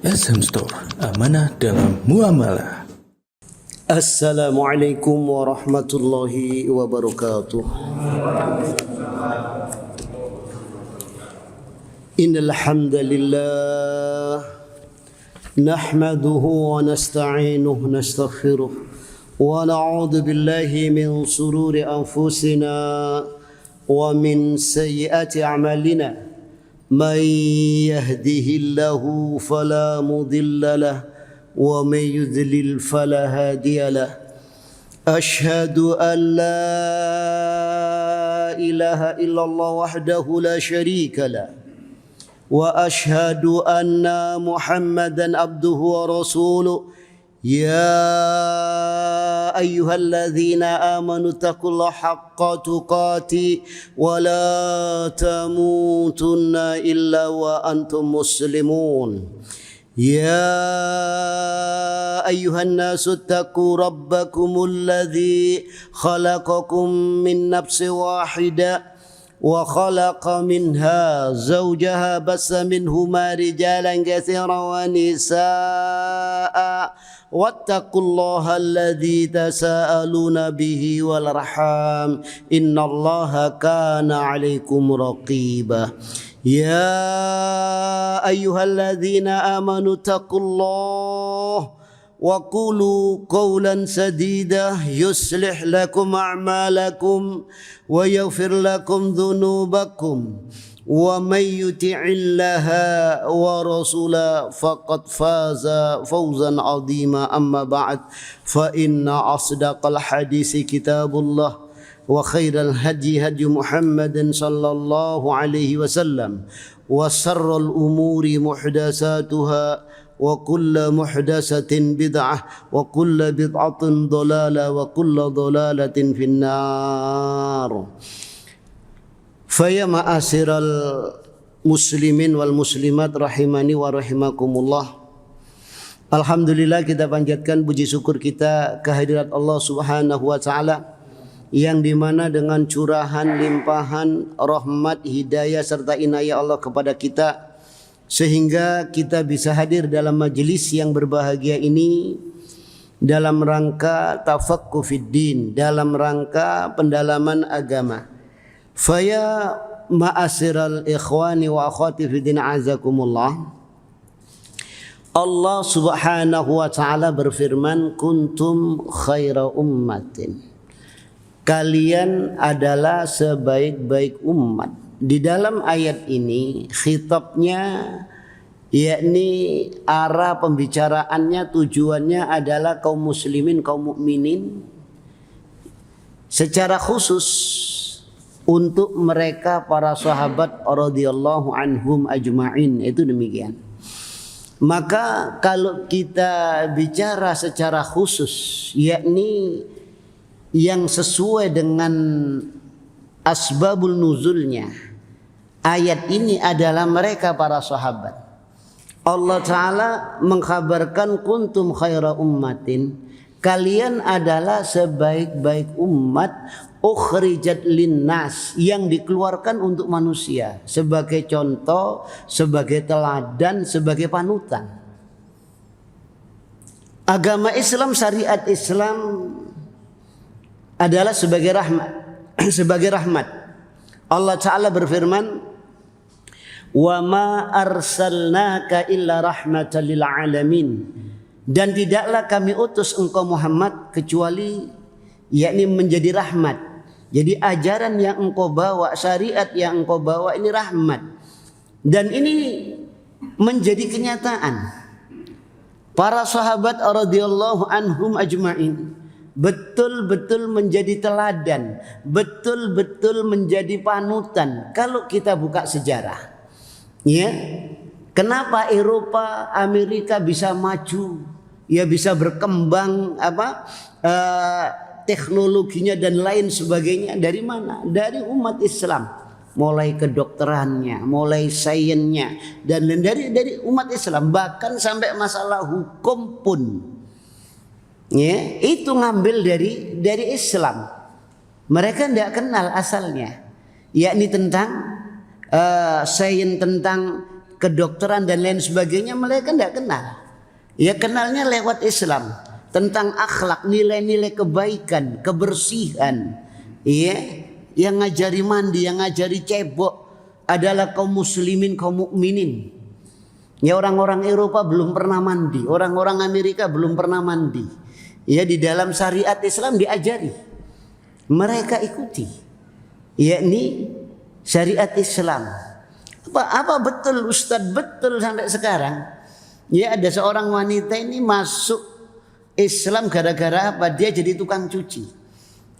SM Store, amanah dalam muamalah. Assalamualaikum warahmatullahi wabarakatuh. Innal hamdalillah nahmaduhu wa nasta'inuhu nastaghfiruh wa na'udzu billahi min shururi anfusina wa min sayyiati a'malina. Man yahdihillahu fala mudilla lahu wa man yudlil fala hadiya lahu. Ashhadu an la ilaha illallah wahdahu la syarika lahu wa ashhadu anna Muhammadan abduhu wa rasuluh. Ya ayyuhalladzina amanu taqullaha haqqa tuqatih wa la tamutunna illa wa antum muslimun. Ya ayyuhan nasu taqu rabbakumul ladzi khalaqakum min nafsin wahidah wa khalaqa minha zawjaha bassa minhuma rijalan katsiran wa nisaa wattaqullaha alladzi tasaaluna bihi wal arham innallaha kana 'alaikum raqiba. Ya ayyuhalladzina amanu taqullaha wa qulu qawlan sadida yuslih lakum a'malakum wa yaghfir lakum dhunubakum wa may yuti'illaha wa rasulahu faqad faza fawzan 'azima. Amma ba'd, fa inna asdaqal hadisi kitabullah wa khairal hadi hadi Muhammadin sallallahu alaihi wasallam wa sharral umuri muhdatsatuha wa kullu muhdatsatin bid'ah wa kullu bid'atin dhalalah wa kullu dhalalatin finnar. Faya ma'asyiral muslimin wal muslimat rahimani wa rahimakumullah. Alhamdulillah, kita panjatkan puji syukur kita kehadirat Allah Subhanahu wa taala yang dimana dengan curahan limpahan rahmat, hidayah serta inayah Allah kepada kita sehingga kita bisa hadir dalam majelis yang berbahagia ini dalam rangka tafaqquh fid din, dalam rangka pendalaman agama. Faya ma'asyiral ikhwani wa akhwati fid din azakumullah. Allah Subhanahu wa taala berfirman, kuntum khaira ummatin. Kalian adalah sebaik-baik umat. Di dalam ayat ini khitabnya, yakni arah pembicaraannya, tujuannya adalah kaum muslimin, kaum mukminin, secara khusus untuk mereka para sahabat radhiyallahu anhum ajma'in. Itu demikian. Maka kalau kita bicara secara khusus, yakni yang sesuai dengan asbabul nuzulnya, ayat ini adalah mereka para sahabat. Allah Ta'ala mengkhabarkan kuntum khaira ummatin, kalian adalah sebaik-baik umat, ukhrijat linnas, yang dikeluarkan untuk manusia sebagai contoh, sebagai teladan, sebagai panutan. Agama Islam, syariat Islam adalah sebagai rahmat. Sebagai rahmat. Allah Ta'ala berfirman, wa ma arsalnaka illa rahmatan lil alamin. Dan tidaklah kami utus engkau Muhammad kecuali yakni menjadi rahmat. Jadi ajaran yang engkau bawa, syariat yang engkau bawa ini rahmat. Dan ini menjadi kenyataan. Para sahabat radhiyallahu anhum ajma'in betul-betul menjadi teladan, betul-betul menjadi panutan. Kalau kita buka sejarah, ya, kenapa Eropa, Amerika bisa maju, ya bisa berkembang teknologinya dan lain sebagainya, dari mana? Dari umat Islam. Mulai kedokterannya, mulai sainsnya, dan dari umat Islam, bahkan sampai masalah hukum pun, ya, itu ngambil dari Islam. Mereka tidak kenal asalnya, yakni tentang sains, tentang kedokteran dan lain sebagainya mereka tidak kenal. Ya kenalnya lewat Islam, tentang akhlak, nilai-nilai kebaikan, kebersihan. Ya, yang ngajari mandi, yang ngajari cebok adalah kaum muslimin, kaum mukminin. Ya orang-orang Eropa belum pernah mandi, orang-orang Amerika belum pernah mandi. Ya di dalam syariat Islam diajari, mereka ikuti. Yakni syariat Islam. Apa betul Ustadz, betul sampai sekarang? Ya ada seorang wanita ini masuk Islam gara-gara apa? Dia jadi tukang cuci.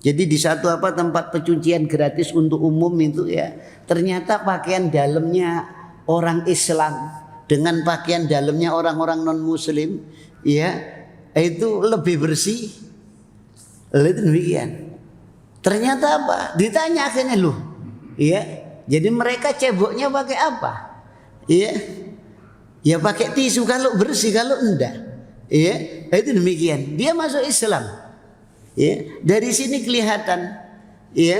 Jadi di satu tempat pencucian gratis untuk umum itu ya, ternyata pakaian dalamnya orang Islam dengan pakaian dalamnya orang-orang non muslim ya itu lebih bersih. Itu demikian. Ternyata apa? Ditanya akhirnya loh. Ya, jadi mereka ceboknya pakai apa? Ya. Ya pakai tisu kalau bersih, kalau enggak. Ya, itu demikian. Dia masuk Islam. Ya, dari sini kelihatan ya.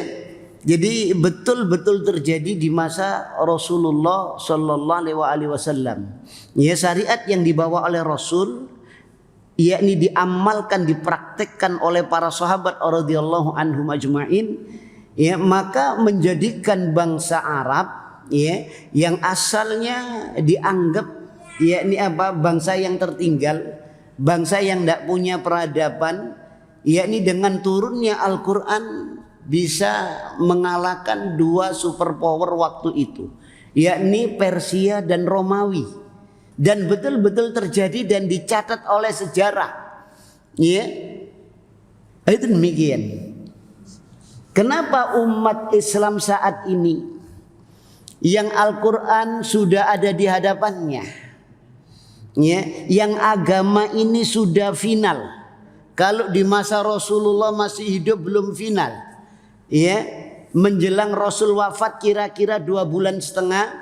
Jadi betul-betul terjadi di masa Rasulullah sallallahu alaihi wasallam. Ya syariat yang dibawa oleh Rasul yakni diamalkan, dipraktekkan oleh para sahabat radhiyallahu anhum ajmain, ya maka menjadikan bangsa Arab ya yang asalnya dianggap yakni bangsa yang tertinggal, bangsa yang tidak punya peradaban, yakni dengan turunnya Al-Qur'an bisa mengalahkan dua superpower waktu itu, yakni Persia dan Romawi, dan betul-betul terjadi dan dicatat oleh sejarah. Ya, itu demikian. Kenapa umat Islam saat ini yang Al-Quran sudah ada di hadapannya, ya, yang agama ini sudah final. Kalau di masa Rasulullah masih hidup belum final. Ya, menjelang Rasul wafat kira-kira 2 bulan setengah,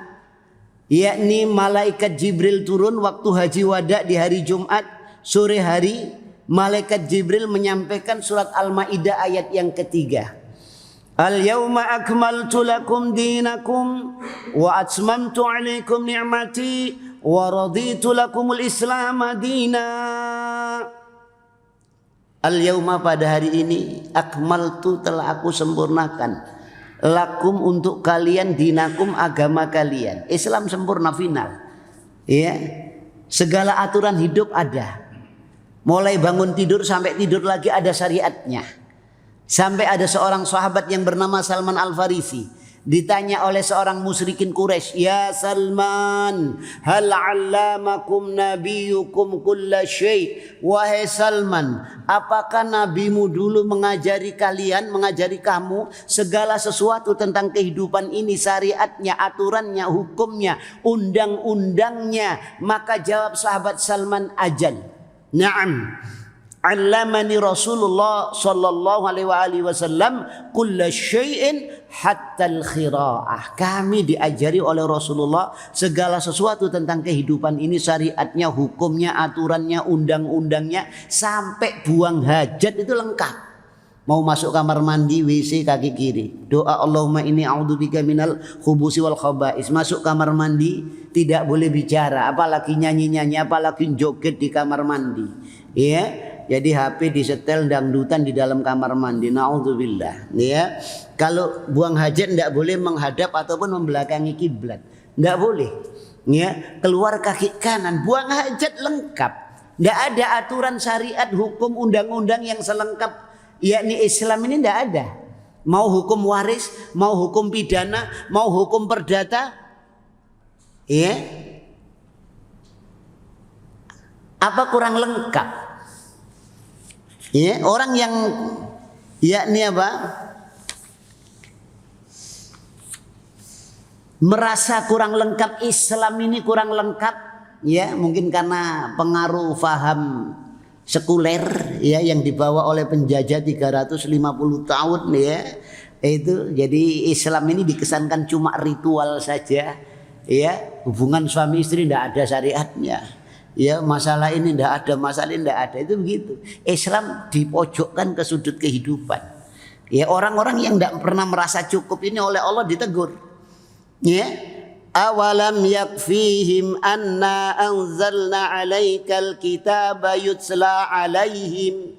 yakni malaikat Jibril turun waktu haji wada di hari Jumat sore hari. Malaikat Jibril menyampaikan surat Al-Maidah ayat yang ketiga. Al-yawma akmaltu lakum dinakum wa atmamtu alaikum ni'mati wa raditu lakumul Islam dina. Al-yawma pada hari ini akmaltu telah aku sempurnakan lakum untuk kalian dinakum agama kalian. Islam sempurna final. Ya. Segala aturan hidup ada. Mulai bangun tidur sampai tidur lagi ada syariatnya. Sampai ada seorang sahabat yang bernama Salman Al-Farisi ditanya oleh seorang musyrikin Quraisy, "Ya Salman, hal 'allamakum nabiyukum kulla syai'?" Wahai Salman, apakah nabimu dulu mengajari kalian, mengajari kamu segala sesuatu tentang kehidupan ini, syariatnya, aturannya, hukumnya, undang-undangnya? Maka jawab sahabat Salman, "Ajal." Naam. Allamani Rasulullah sallallahu alaihi wasallam kulla syai'in hatta al-khira'ah. Kami diajari oleh Rasulullah segala sesuatu tentang kehidupan ini, syariatnya, hukumnya, aturannya, undang-undangnya, sampai buang hajat itu lengkap. Mau masuk kamar mandi, WC kaki kiri, doa Allahumma inni a'udzubika minal khubusi wal khaba'is. Masuk kamar mandi tidak boleh bicara, apalagi nyanyi-nyanyi, apalagi joget di kamar mandi. Ya. Jadi HP disetel dangdutan di dalam kamar mandi. Naudzubillah. Ya. Kalau buang hajat tidak boleh menghadap ataupun membelakangi kiblat. Tidak boleh. Ya. Keluar kaki kanan. Buang hajat lengkap. Tidak ada aturan syariat, hukum, undang-undang yang selengkap yakni Islam ini tidak ada. Mau hukum waris, mau hukum pidana, mau hukum perdata. Ya. Apa kurang lengkap? Ya, orang yang yakni merasa kurang lengkap, Islam ini kurang lengkap, ya mungkin karena pengaruh faham sekuler ya yang dibawa oleh penjajah 350 tahun ya. Itu jadi Islam ini dikesankan cuma ritual saja, ya, hubungan suami istri tidak ada syariatnya. Ya masalah ini tidak ada, masalah ini tidak ada, itu begitu. Islam dipojokkan ke sudut kehidupan. Ya orang-orang yang tidak pernah merasa cukup ini oleh Allah ditegur. Ya Awalam yakfihim anna anzalna alaikal kitaba yutsla alaihim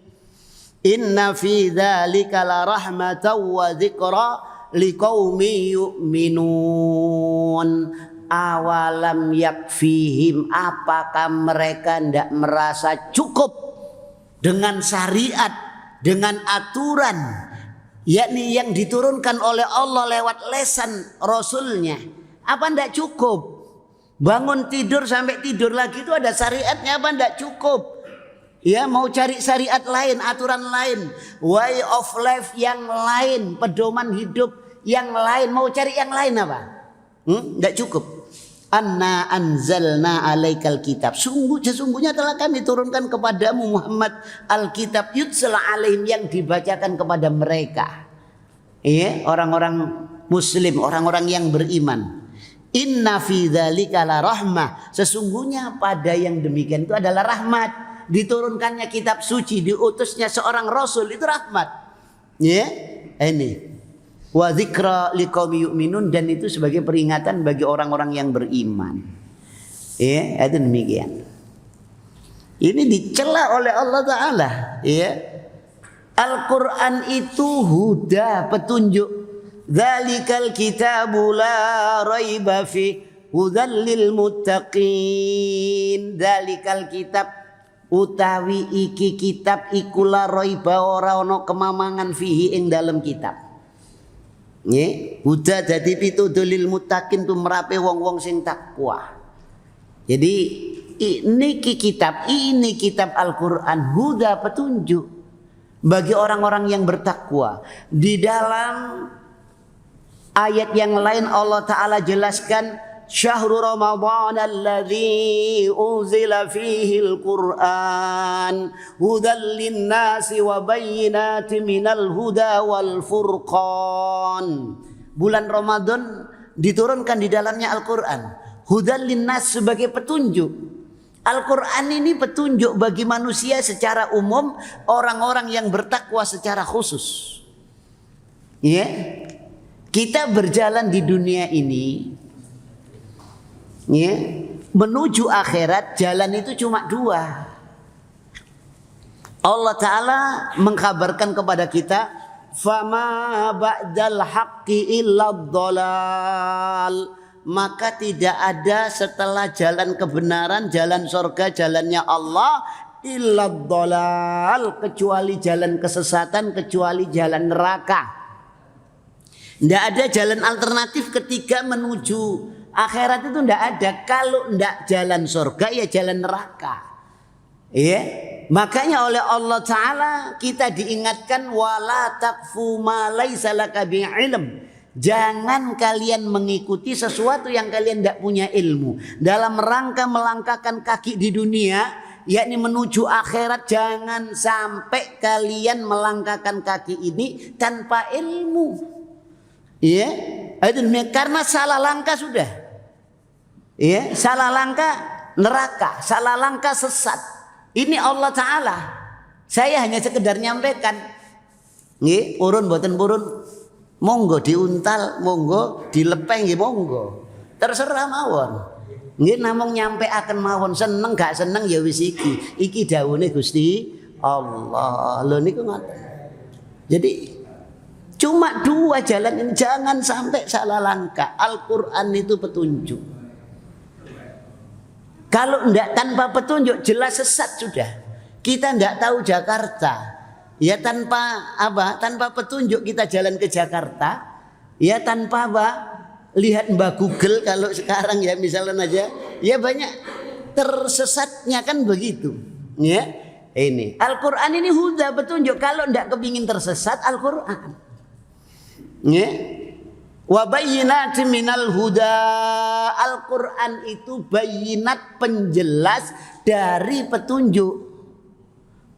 inna fi dzalika la rahmatan wa dzikra liqaumin yu'minun. Awalam yakfihim, apakah mereka tidak merasa cukup dengan syariat, dengan aturan yakni yang diturunkan oleh Allah lewat lesan Rasulnya? Apa ndak cukup? Bangun tidur sampai tidur lagi itu ada syariatnya, apa ndak cukup? Ya, mau cari syariat lain, aturan lain, way of life yang lain, pedoman hidup yang lain, mau cari yang lain apa? Ndak cukup. Anna anzalna alaikal kitab. Sesungguhnya telah kami turunkan kepadamu Muhammad alkitab yutsla alaihim, yang dibacakan kepada mereka. Iya, orang-orang muslim, orang-orang yang beriman. Inna fi dzalika la rahmah. Sesungguhnya pada yang demikian itu adalah rahmat. Diturunkannya kitab suci, diutusnya seorang rasul, itu rahmat. Ya, ini. Wa dzikra liqaumin yu'minun, dan itu sebagai peringatan bagi orang-orang yang beriman. Ya, itu demikian. Ini dicela oleh Allah Ta'ala. Ya. Al-Quran itu huda, petunjuk. Dzalikal kitabu la raiba fi hudzal lil muttaqin. Dzalikal kitab utawi iki kitab iku la raiba, ora ana kemamangan fihi ing dalam kitab. Nggih, huda dadi pitutur lil muttaqin, tumrape wong-wong sing takwa. Jadi ini kitab Al-Qur'an, huda, petunjuk bagi orang-orang yang bertakwa. Di dalam ayat yang lain Allah Ta'ala jelaskan, Syahrul Ramadan alladzi unzila fihi al-Qur'an hudan linnasi wa bayyinatin minal huda wal furqan. Bulan Ramadan diturunkan di dalamnya Al-Qur'an, hudan linnas, sebagai petunjuk. Al-Qur'an ini petunjuk bagi manusia secara umum, orang-orang yang bertakwa secara khusus. Ya. Kita berjalan di dunia ini, ya, menuju akhirat, jalan itu cuma dua. Allah Ta'ala mengkabarkan kepada kita, fama ba'dal haqqi illa dhalal. Maka tidak ada setelah jalan kebenaran, jalan surga, jalannya Allah, illa dhalal, kecuali jalan kesesatan, kecuali jalan neraka. Tidak ada jalan alternatif ketika menuju akhirat, itu tidak ada. Kalau tidak jalan surga, ya jalan neraka. Ya, makanya oleh Allah Ta'ala kita diingatkan, wala taqfu ma laisa laka bi'ilm. Jangan kalian mengikuti sesuatu yang kalian tidak punya ilmu. Dalam rangka melangkahkan kaki di dunia, yakni menuju akhirat, jangan sampai kalian melangkahkan kaki ini tanpa ilmu. Ya, karena salah langkah sudah. Ya, salah langkah neraka, salah langkah sesat. Ini Allah Ta'ala. Saya hanya sekedar nyampaikan. Nggih, purun boten purun, monggo diuntal, monggo dilepeng nggih monggo. Terserah mawon. Nggih, namung nyampe akan mawon, seneng gak seneng ya wis iki. Iki dawuhe Gusti Allah. Lho niku ngoten. Jadi cuma dua jalan ini, jangan sampai salah langkah. Al-Quran itu petunjuk. Kalau tidak tanpa petunjuk, jelas sesat sudah. Kita tidak tahu Jakarta, ya tanpa apa? Tanpa petunjuk kita jalan ke Jakarta, ya tanpa apa? Lihat Mbak Google kalau sekarang ya misalnya aja, ya banyak tersesatnya kan begitu. Ya, ini Al-Quran ini huda, petunjuk. Kalau tidak kepingin tersesat, Al-Quran. Ya. Wa bayyinatin minal huda. Al-Quran itu bayinat, penjelas dari petunjuk.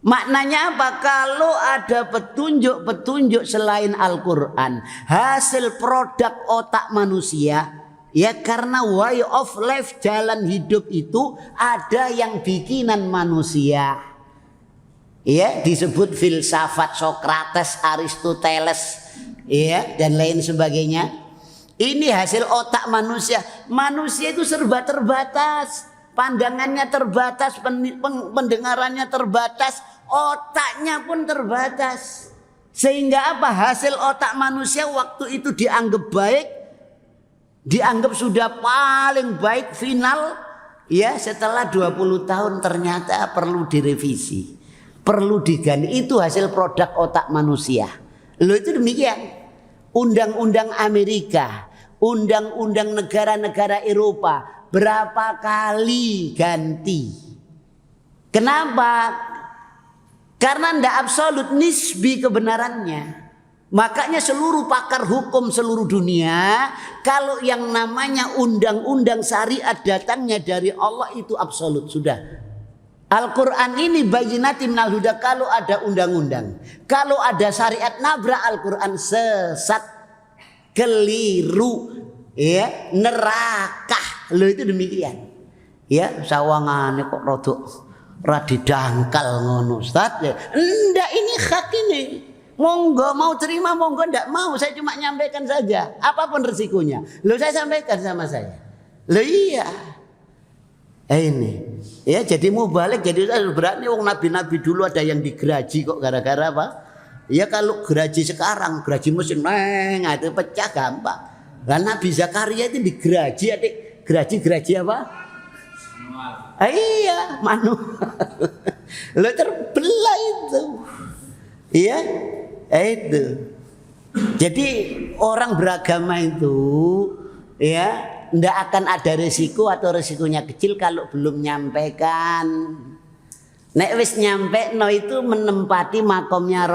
Maknanya apa? Kalau ada petunjuk selain Al-Quran, hasil produk otak manusia, ya karena way of life, jalan hidup itu ada yang bikinan manusia. Ya, disebut filsafat Sokrates, Aristoteles, ya, dan lain sebagainya. Ini hasil otak manusia. Manusia itu serba terbatas. Pandangannya terbatas, pendengarannya terbatas, otaknya pun terbatas. Sehingga apa? Hasil otak manusia waktu itu dianggap baik, dianggap sudah paling baik, final. Ya, setelah 20 tahun ternyata perlu direvisi, perlu diganti. Itu hasil produk otak manusia. Loh, itu demikian. Undang-undang Amerika, undang-undang negara-negara Eropa berapa kali ganti. Kenapa? Karena tidak absolut, nisbi kebenarannya. Makanya seluruh pakar hukum seluruh dunia, kalau yang namanya undang-undang syariat datangnya dari Allah itu absolut sudah. Al-Quran ini bayinatin minal huda, kalau ada undang-undang, kalau ada syariat nabrak Al-Quran, sesat, keliru, ya, neraka. Loh, itu demikian. Ya, sawangane kok rodok radidangkal ngono Ustaz. Ya. Enggak, ini hak ini. Monggo mau terima, monggo enggak mau, saya cuma nyampaikan saja. Apapun resikonya. Loh, saya sampaikan sama saya. Loh, iya. Ini. Ya, jadi mau balik, jadi berarti wong nabi-nabi dulu ada yang digeraji kok gara-gara apa? Ya kalau geraji sekarang, geraji mesin itu pecah gampang. Lah Nabi Zakaria itu digeraji, adik. Geraji apa? Iya, manual. Lo terbelah itu. Iya, itu. Jadi orang beragama itu, ya, ndak akan ada resiko atau resikonya kecil kalau belum nyampaikan. Nek wis nyampe no itu menempati makomnya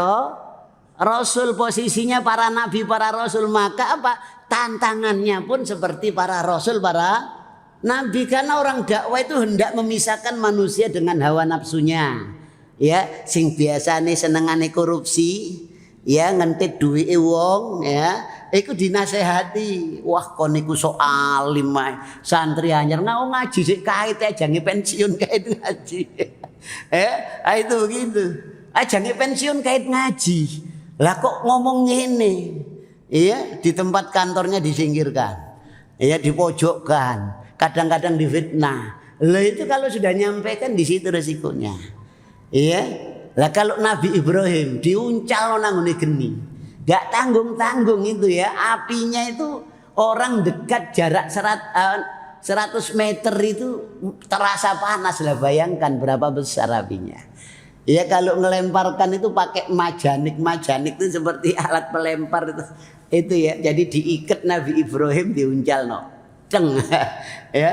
Rasul, posisinya para nabi, para rasul, maka apa? Tantangannya pun seperti para rasul, para nabi, karena orang dakwah itu hendak memisahkan manusia dengan hawa nafsunya. Ya, sing biasane senengane korupsi, ya ngentit duwike wong, ya, iku dinasehati. Wah, kon niku sok alim ae. Santri anyar ngaji sik kait ajange pensiun kait ngaji. Itu begitu. Ajange pensiun kait ngaji. Lah kok ngomong ngene? Iya, di tempat kantornya disingkirkan. Iya, dipojokkan. Kadang-kadang difitnah. Lah itu kalau sudah nyampaikan di situ resikonya. Iya. Lah kalau Nabi Ibrahim diuncal nang ngene geni. Gak tanggung-tanggung itu ya. Apinya itu orang dekat jarak 100 meter itu terasa panas. Lah bayangkan berapa besar apinya. Ya kalau ngelemparkan itu pakai majanik itu seperti alat pelempar itu ya. Jadi diikat Nabi Ibrahim diuncal no. Ceng. Ya,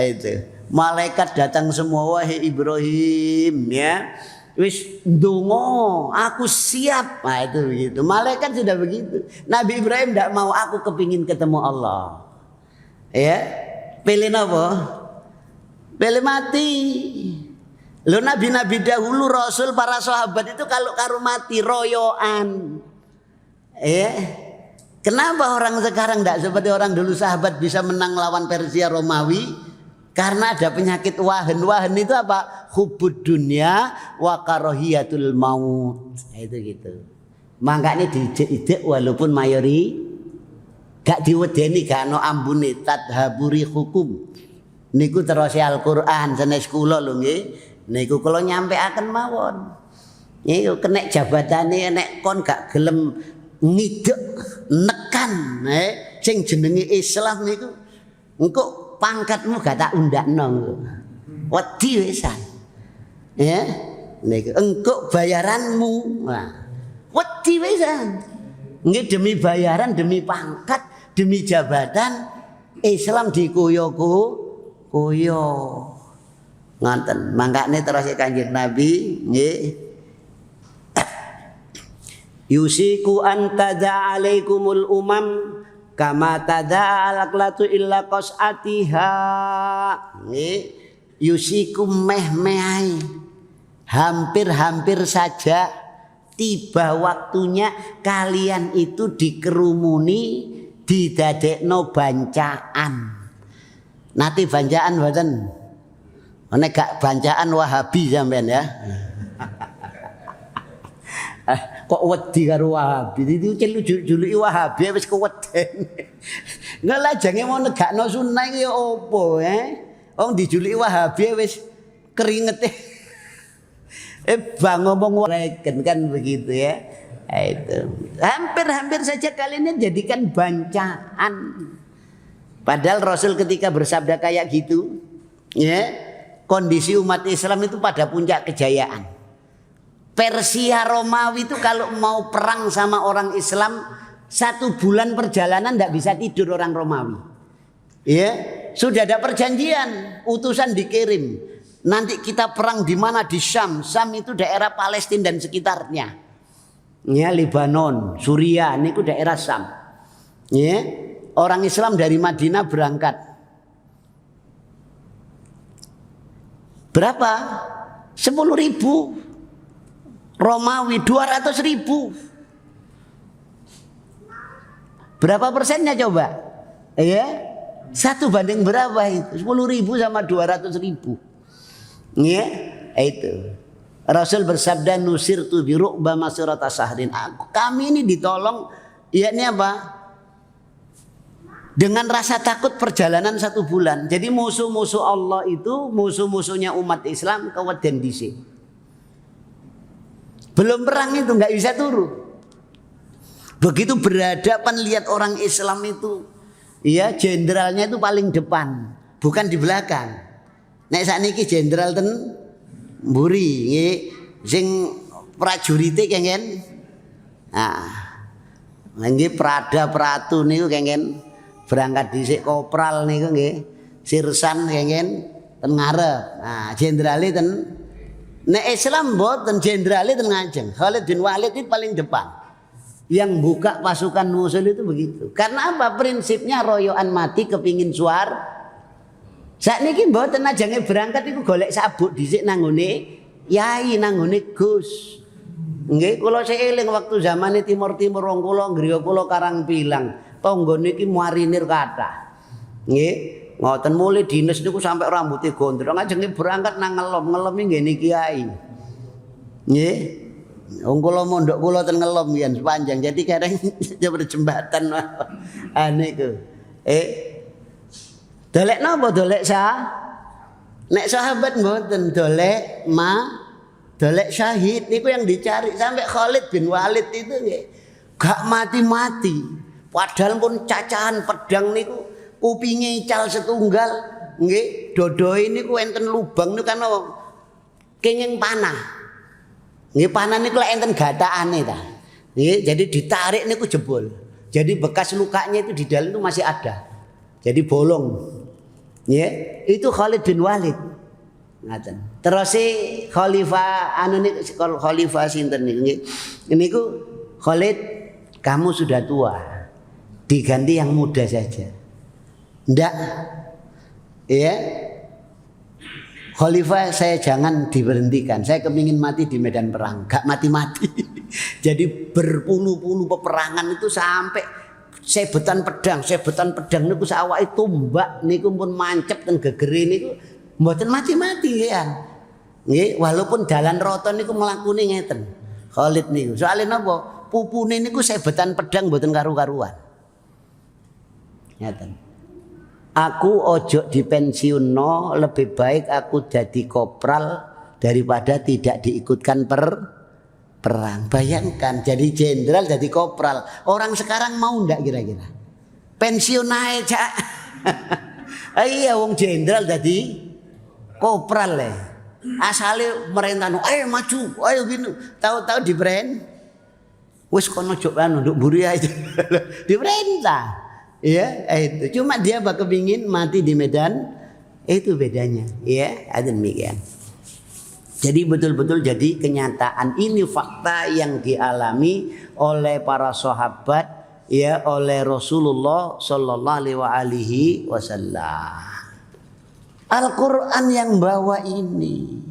itu. Malaikat datang semua, wahai Ibrahim, ya. Wis ndonga, aku siap. Nah itu begitu. Malaikat sudah begitu. Nabi Ibrahim tidak mau, aku kepingin ketemu Allah. Ya. Pilih apa? Pilih mati. Lo nabi-nabi dahulu, rasul, para sahabat itu kalau karo mati royoan. Kenapa orang sekarang tidak seperti orang dulu sahabat bisa menang lawan Persia Romawi? Karena ada penyakit wahan. Wahan itu apa? Hubud dunia wa karahiyatul maut. Itu gitu. Makanya diijek-ijek walaupun mayori gak diwedeni, gak ono ambune, tadhaburi hukum. Niku terus Al-Qur'an sanes kula lho nggih. Niku kula nyampeaken mawon. Niku kena jabatane nek kon gak gelem ngidek nekan sing jenenge Islam niku engko pangkatmu gak tak undakno. Wedi wisan. Ya. Niku engko bayaranmu. Nah. Wedi wisan. Nggih demi bayaran, demi pangkat, demi jabatan Islam dikoyo-koyo. Ngonten, mangkane terus Kanjeng Nabi nggih. Yusiku an tada alaikumul umam kama tada alaklatu illa qasatiha. Nggih. Yusiku meh-mehai. Hampir-hampir saja tiba waktunya kalian itu dikerumuni, didadekno bancaan. Nanti bancaan mboten. Nek gak bancaan Wahabi sampean ya. Kok wedi karo Wahabi? Itu juluki Wahabi wis keweden. Ngelajange mau negakno sunah iki ya opo wong dijuluki Wahabi wis keringete. Bang ngomong reken kan begitu ya. Itu hampir saja kalian jadikan bancaan. Padahal Rasul ketika bersabda kayak gitu, ya, kondisi umat Islam itu pada puncak kejayaan. Persia Romawi itu kalau mau perang sama orang Islam 1 bulan perjalanan tidak bisa tidur orang Romawi. Ya, sudah ada perjanjian, utusan dikirim. Nanti kita perang di mana? Di Syam. Syam itu daerah Palestina dan sekitarnya. Ya, Lebanon, Suriah, ini itu daerah Syam. Ya, orang Islam dari Madinah berangkat. Berapa? 10.000. Romawi 200.000. Berapa persennya coba? Ya, 1 banding berapa itu? 10.000 sama 200.000. Ya, itu. Rasul bersabda nusirtu bi ru'ba masirata sahrin. Kami ini ditolong, yakni apa? Dengan rasa takut perjalanan 1 bulan. Jadi musuh-musuh Allah itu, musuh-musuhnya umat Islam keweden dhisik. Belum perang itu nggak bisa turu. Begitu berhadapan lihat orang Islam itu, ya jenderalnya itu paling depan, bukan di belakang. Nek sakniki jenderal ten mburi, nggih, sing prajurite kengen. Nah, nggih Prada Pratu niku kengen berangkat dhisik kopral niku nggih. Sirsan kengen ten ngarep. Nah, jenderale ten nek Islam mboten jenderale ten ngajeng. Khalid bin Walid itu paling depan. Yang buka pasukan musuh itu begitu. Karena apa? Prinsipnya royoan mati kepingin suar. Sakniki mboten ajange berangkat iku golek sabuk dhisik nang ngene yai nang ngene Gus. Nggih, kula seeling waktu zamane timur-timur wong kula griya kula Karangpilang. Tangga niki marinir kathah. Nggih, ngoten mulai dinas niku sampai rambutnya gondrong ajenge berangkat nang ngelom ngene kiai. Nggih. Wong kula mondok kula ten ngelom yen sepanjang. Jadi kadang jebul jembatan niku. Dolek napa dolek nek sahabat mboten dolek dolek syahid niku yang dicari sampai Khalid bin Walid itu nggih gak mati-mati. Padahal pun cacahan pedang niku kupinge ical setunggal nggih dodoe niku enten lubang niku kan kenging panah. Nggih panah niku lek enten gathakane ta. Nggih jadi ditarik niku jebol. Jadi bekas lukanya itu di dalam itu masih ada. Jadi bolong. Nggih, itu Khalid bin Walid. Ngaten. Terus khalifah khalifah sinten niku nggih. Niku Khalid kamu sudah tua. Diganti yang muda saja. Ndak. Ya. Khalifah saya jangan diberhentikan. Saya kepingin mati di medan perang. Gak mati-mati. Jadi berpuluh-puluh peperangan itu sampai sebetan pedang niku sawake tumbak niku pun mancep ten gegere niku mboten mati-mati ya. Nggih, walaupun dalan rata niku mlakune ngeten. Khalid niku. Soale napa? Pupune niku sebetan pedang mboten karu-karuan. Ngeten. Aku ojo dipensiunno, lebih baik aku jadi kopral daripada tidak diikutkan perang. Bayangkan jadi jenderal jadi kopral. Orang sekarang mau ndak kira-kira? Pensiun aja. Iya wong jenderal jadi kopral le. Asale merentano, ayo maju, ayo gini. Tahu-tahu diberen. Wis kono jok anu nduk mburi aja. Diperintah. Ya, itu. Cuma dia kepingin mati di medan, itu bedanya. Ya, ada demikian. Jadi betul-betul jadi kenyataan ini fakta yang dialami oleh para sahabat, ya, oleh Rasulullah Sallallahu Alaihi Wasallam. Al-Quran yang bawa ini,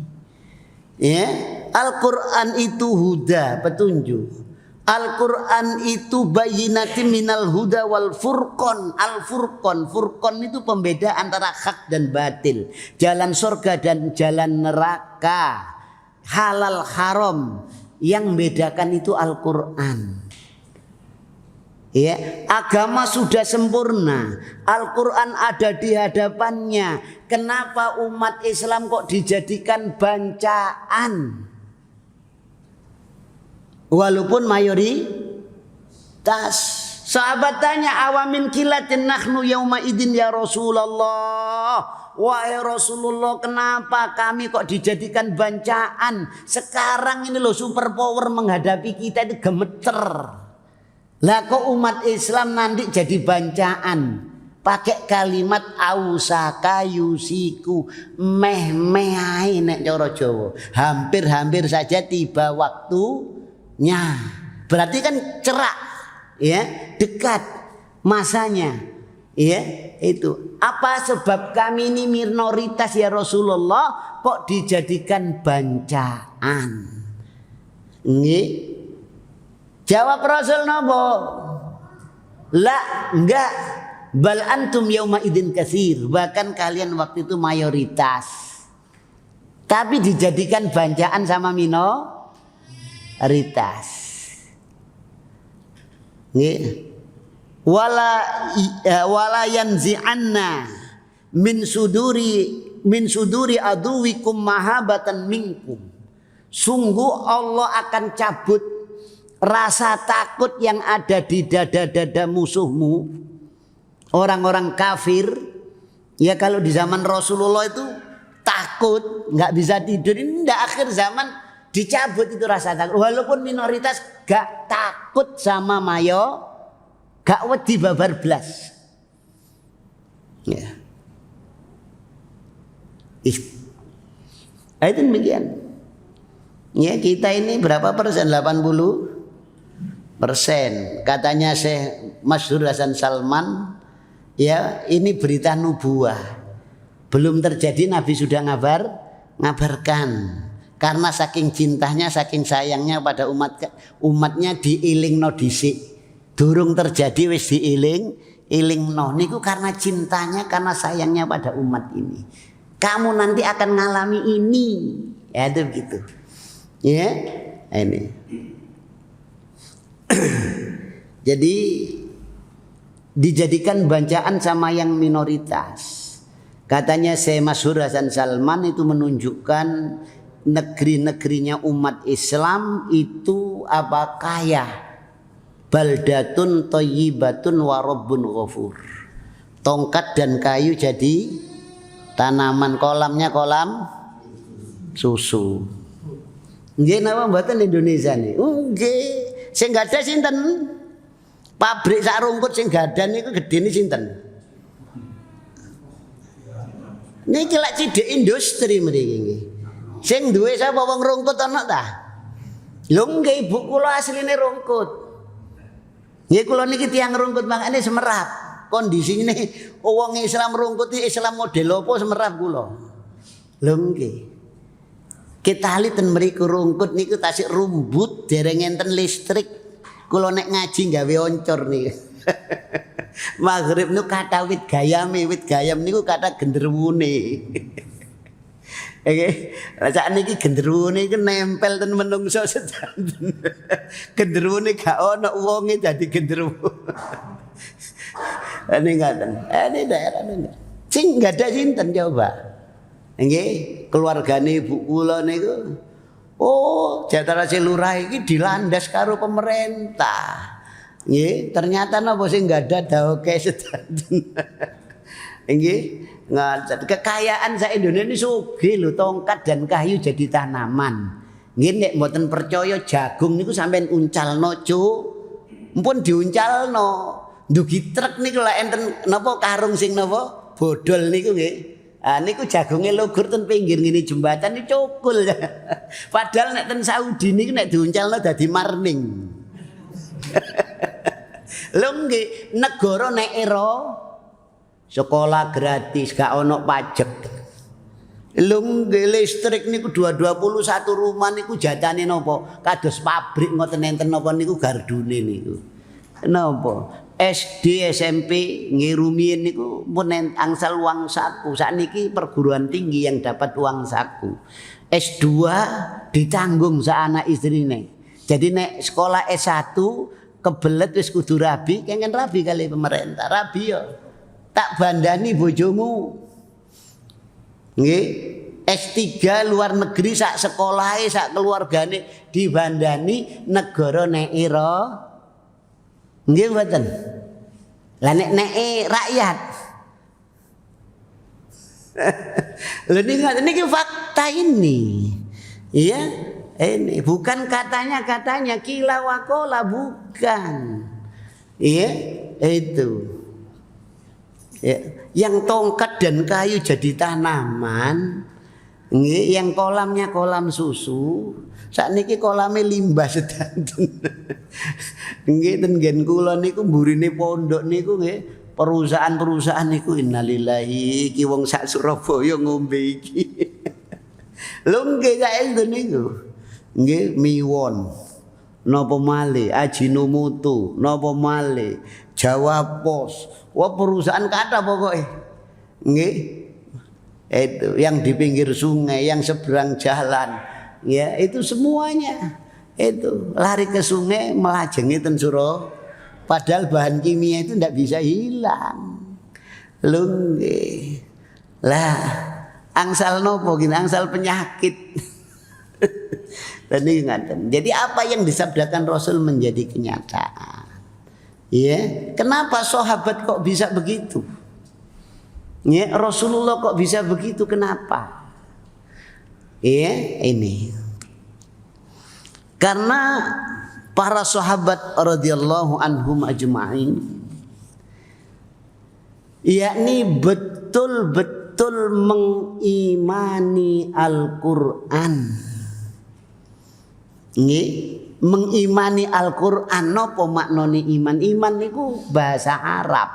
ya, Al-Quran itu huda, petunjuk. Al-Quran itu bayyinatin minal huda wal furqan. Al-furqan, furqan itu pembeda antara hak dan batil, jalan surga dan jalan neraka, halal haram. Yang membedakan itu Al-Quran. Ya, agama sudah sempurna, Al-Quran ada di hadapannya. Kenapa umat Islam kok dijadikan bancaan? Walaupun mayoritas. Sahabat tanya, awamin kilatin nahnu yauma idin ya Rasulullah. Wahai Rasulullah, kenapa kami kok dijadikan bancaan? Sekarang ini loh super power menghadapi kita itu gemeter. Lah kok umat Islam nanti jadi bancaan? Pakai kalimat ausaka yusiku, meh-meh nek cara Jawa. Hampir-hampir saja tiba waktunya. Berarti kan cerak, ya, dekat masanya. Ya, itu. Apa sebab kami ini minoritas ya Rasulullah kok dijadikan bancaan? Nggih. Jawab Rasul napa? La, enggak. Bal antum yauma idzin katsir. Bahkan kalian waktu itu mayoritas. Tapi dijadikan bancaan sama minoritas. Nggih. Wala yanzi'anna min suduri aduwikum mahabatan minkum. Sungguh Allah akan cabut rasa takut yang ada di dada-dada musuhmu, orang-orang kafir. Ya kalau di zaman Rasulullah itu takut, nggak bisa tidur. Ini ndak akhir zaman dicabut itu rasa takut. Walaupun minoritas gak takut sama gak wedi babar blas. Ya. Itu demikian. Ya kita ini berapa persen? 80%. Katanya Syekh Masyhur Hasan Salman, ya ini berita nubuah. Belum terjadi Nabi sudah ngabarkan. Karena saking cintanya, saking sayangnya pada umatnya diilingno dhisik. Durung terjadi wis diilingno. Niku karena cintanya, karena sayangnya pada umat ini. Kamu nanti akan ngalami ini. Ya itu begitu. Ya, ini. Jadi dijadikan bancaan sama yang minoritas. Katanya Syekh Masyhur Hasan Salman itu menunjukkan negeri-negerinya umat Islam itu apa kaya. Baldatun thayyibatun wa rabbun ghafur. Tongkat dan kayu jadi tanaman, kolamnya kolam susu. Nggih napa mboten Indonesia nih? Nggih. Sing gadah sinten? Pabrik sak rungkut sing gadah niku gedene sinten? Niki lak cidhek industri mriki nggih. Sing duwe sapa wong rungkut ana ta? Lho nggih ibu kula asline rungkut. Nggih kula niki tiyang rungkut mangane Semerap. Kondisine wong Islam rungkut iki Islam model apa Semerap kula. Lho nggih. Kita ten mriku rungkut niku tasik rumbut dereng enten listrik. Kula nek ngaji gawe oncor niku. Maghrib niku kata wit gayam niku kata genderuwune. Nggih. Sak niki genderuwune iku nempel ten menungso sedanten. Genderuwune gak ono wonge dadi genderuwo. Ini ngaten. Ini daerah niku. Sing gak ada sinten coba. Nggih, keluargane ibu kula niku. Oh, Jatara Lurah iki dilandas karo pemerintah. Nggih, ternyata napa sing enggak ada daoke sedanten. Nggih, ngaten. Kekayaan sak Indonesia ini sugih lho, tongkat dan kayu jadi tanaman. Nggih nek mboten percaya jagung niku sampean uncalno, Cuk. Mumpun diuncalno. Ndugi truk niku lek enten napa karung sing napa bodol niku nggih. Niku jagunge lugur ten pinggir ngene jembatan iki cukul. Padahal nek ten Saudi niku nek diuncalno dadi marning. Lho nggih, negara nek era sekolah gratis, gak ono pajak. Lho nggih, listrik niku 221 rumah niku jatane napa? Kados pabrik ngoten enten napa niku gardune niku. Napa? SD, SMP, ngirumin niku pun angsal uang saku. Sakniki perguruan tinggi yang dapat uang saku. S2 ditanggung sa anak istrine. Jadi nek sekolah S1 kebelet wis kudu rabi, kengen rabi kali pemerintah. Rabi yo. Tak bandani bojomu. Nggih, S3 luar negeri sak sekolahe sak keluargane dibandani negara neira. Nggih mboten. Lah nek rakyat. Lha niki fakta ini. Iya, ini bukan katanya kila wakola, bukan. Iya, itu. Ya, yang tongkat dan kayu jadi tanaman, nggih, yang kolamnya kolam susu, sakniki kolame limbah sedanten. Nggih ten nggen kula niku mburine pondok niku nggih, perusahaan-perusahaan niku innalillahi iki wong sak Surabaya ngombe iki. Lho nggih saestu niku. Nggih miwon. Napa malih Ajinomoto, napa malih Jawa Pos. Wah perusahaan kata pokoknya. Nggih. Itu yang di pinggir sungai, yang seberang jalan. Ya, itu semuanya. Itu lari ke sungai melajengi ten Suro. Padahal bahan kimia itu tidak bisa hilang. Lho nggih. Lah angsal nopo gini, angsal penyakit. Tadi ngaten. Jadi apa yang disabdakan Rasul menjadi kenyataan. Ya, kenapa sahabat kok bisa begitu? Ya, Rasulullah kok bisa begitu? Kenapa? Ya, ini. Karena para sahabat radhiyallahu anhum ajma'in, yakni betul-betul mengimani Al-Qur'an. Nggih, mengimani Al-Qur'an. Napa maknane iman? Iman niku bahasa Arab.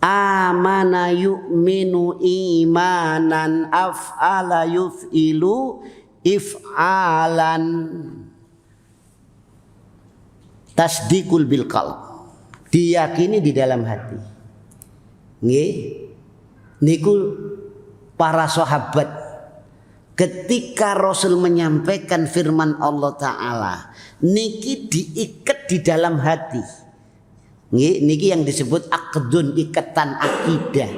Amana yu'minu imanan, af'ala yuf'ilu if'alan. Tasdikul bil qalb. Diyakini di dalam hati. Nggih. Niku para sahabat ketika Rasul menyampaikan firman Allah Ta'ala, niki diikat di dalam hati. Niki yang disebut aqdun, ikatan akidah.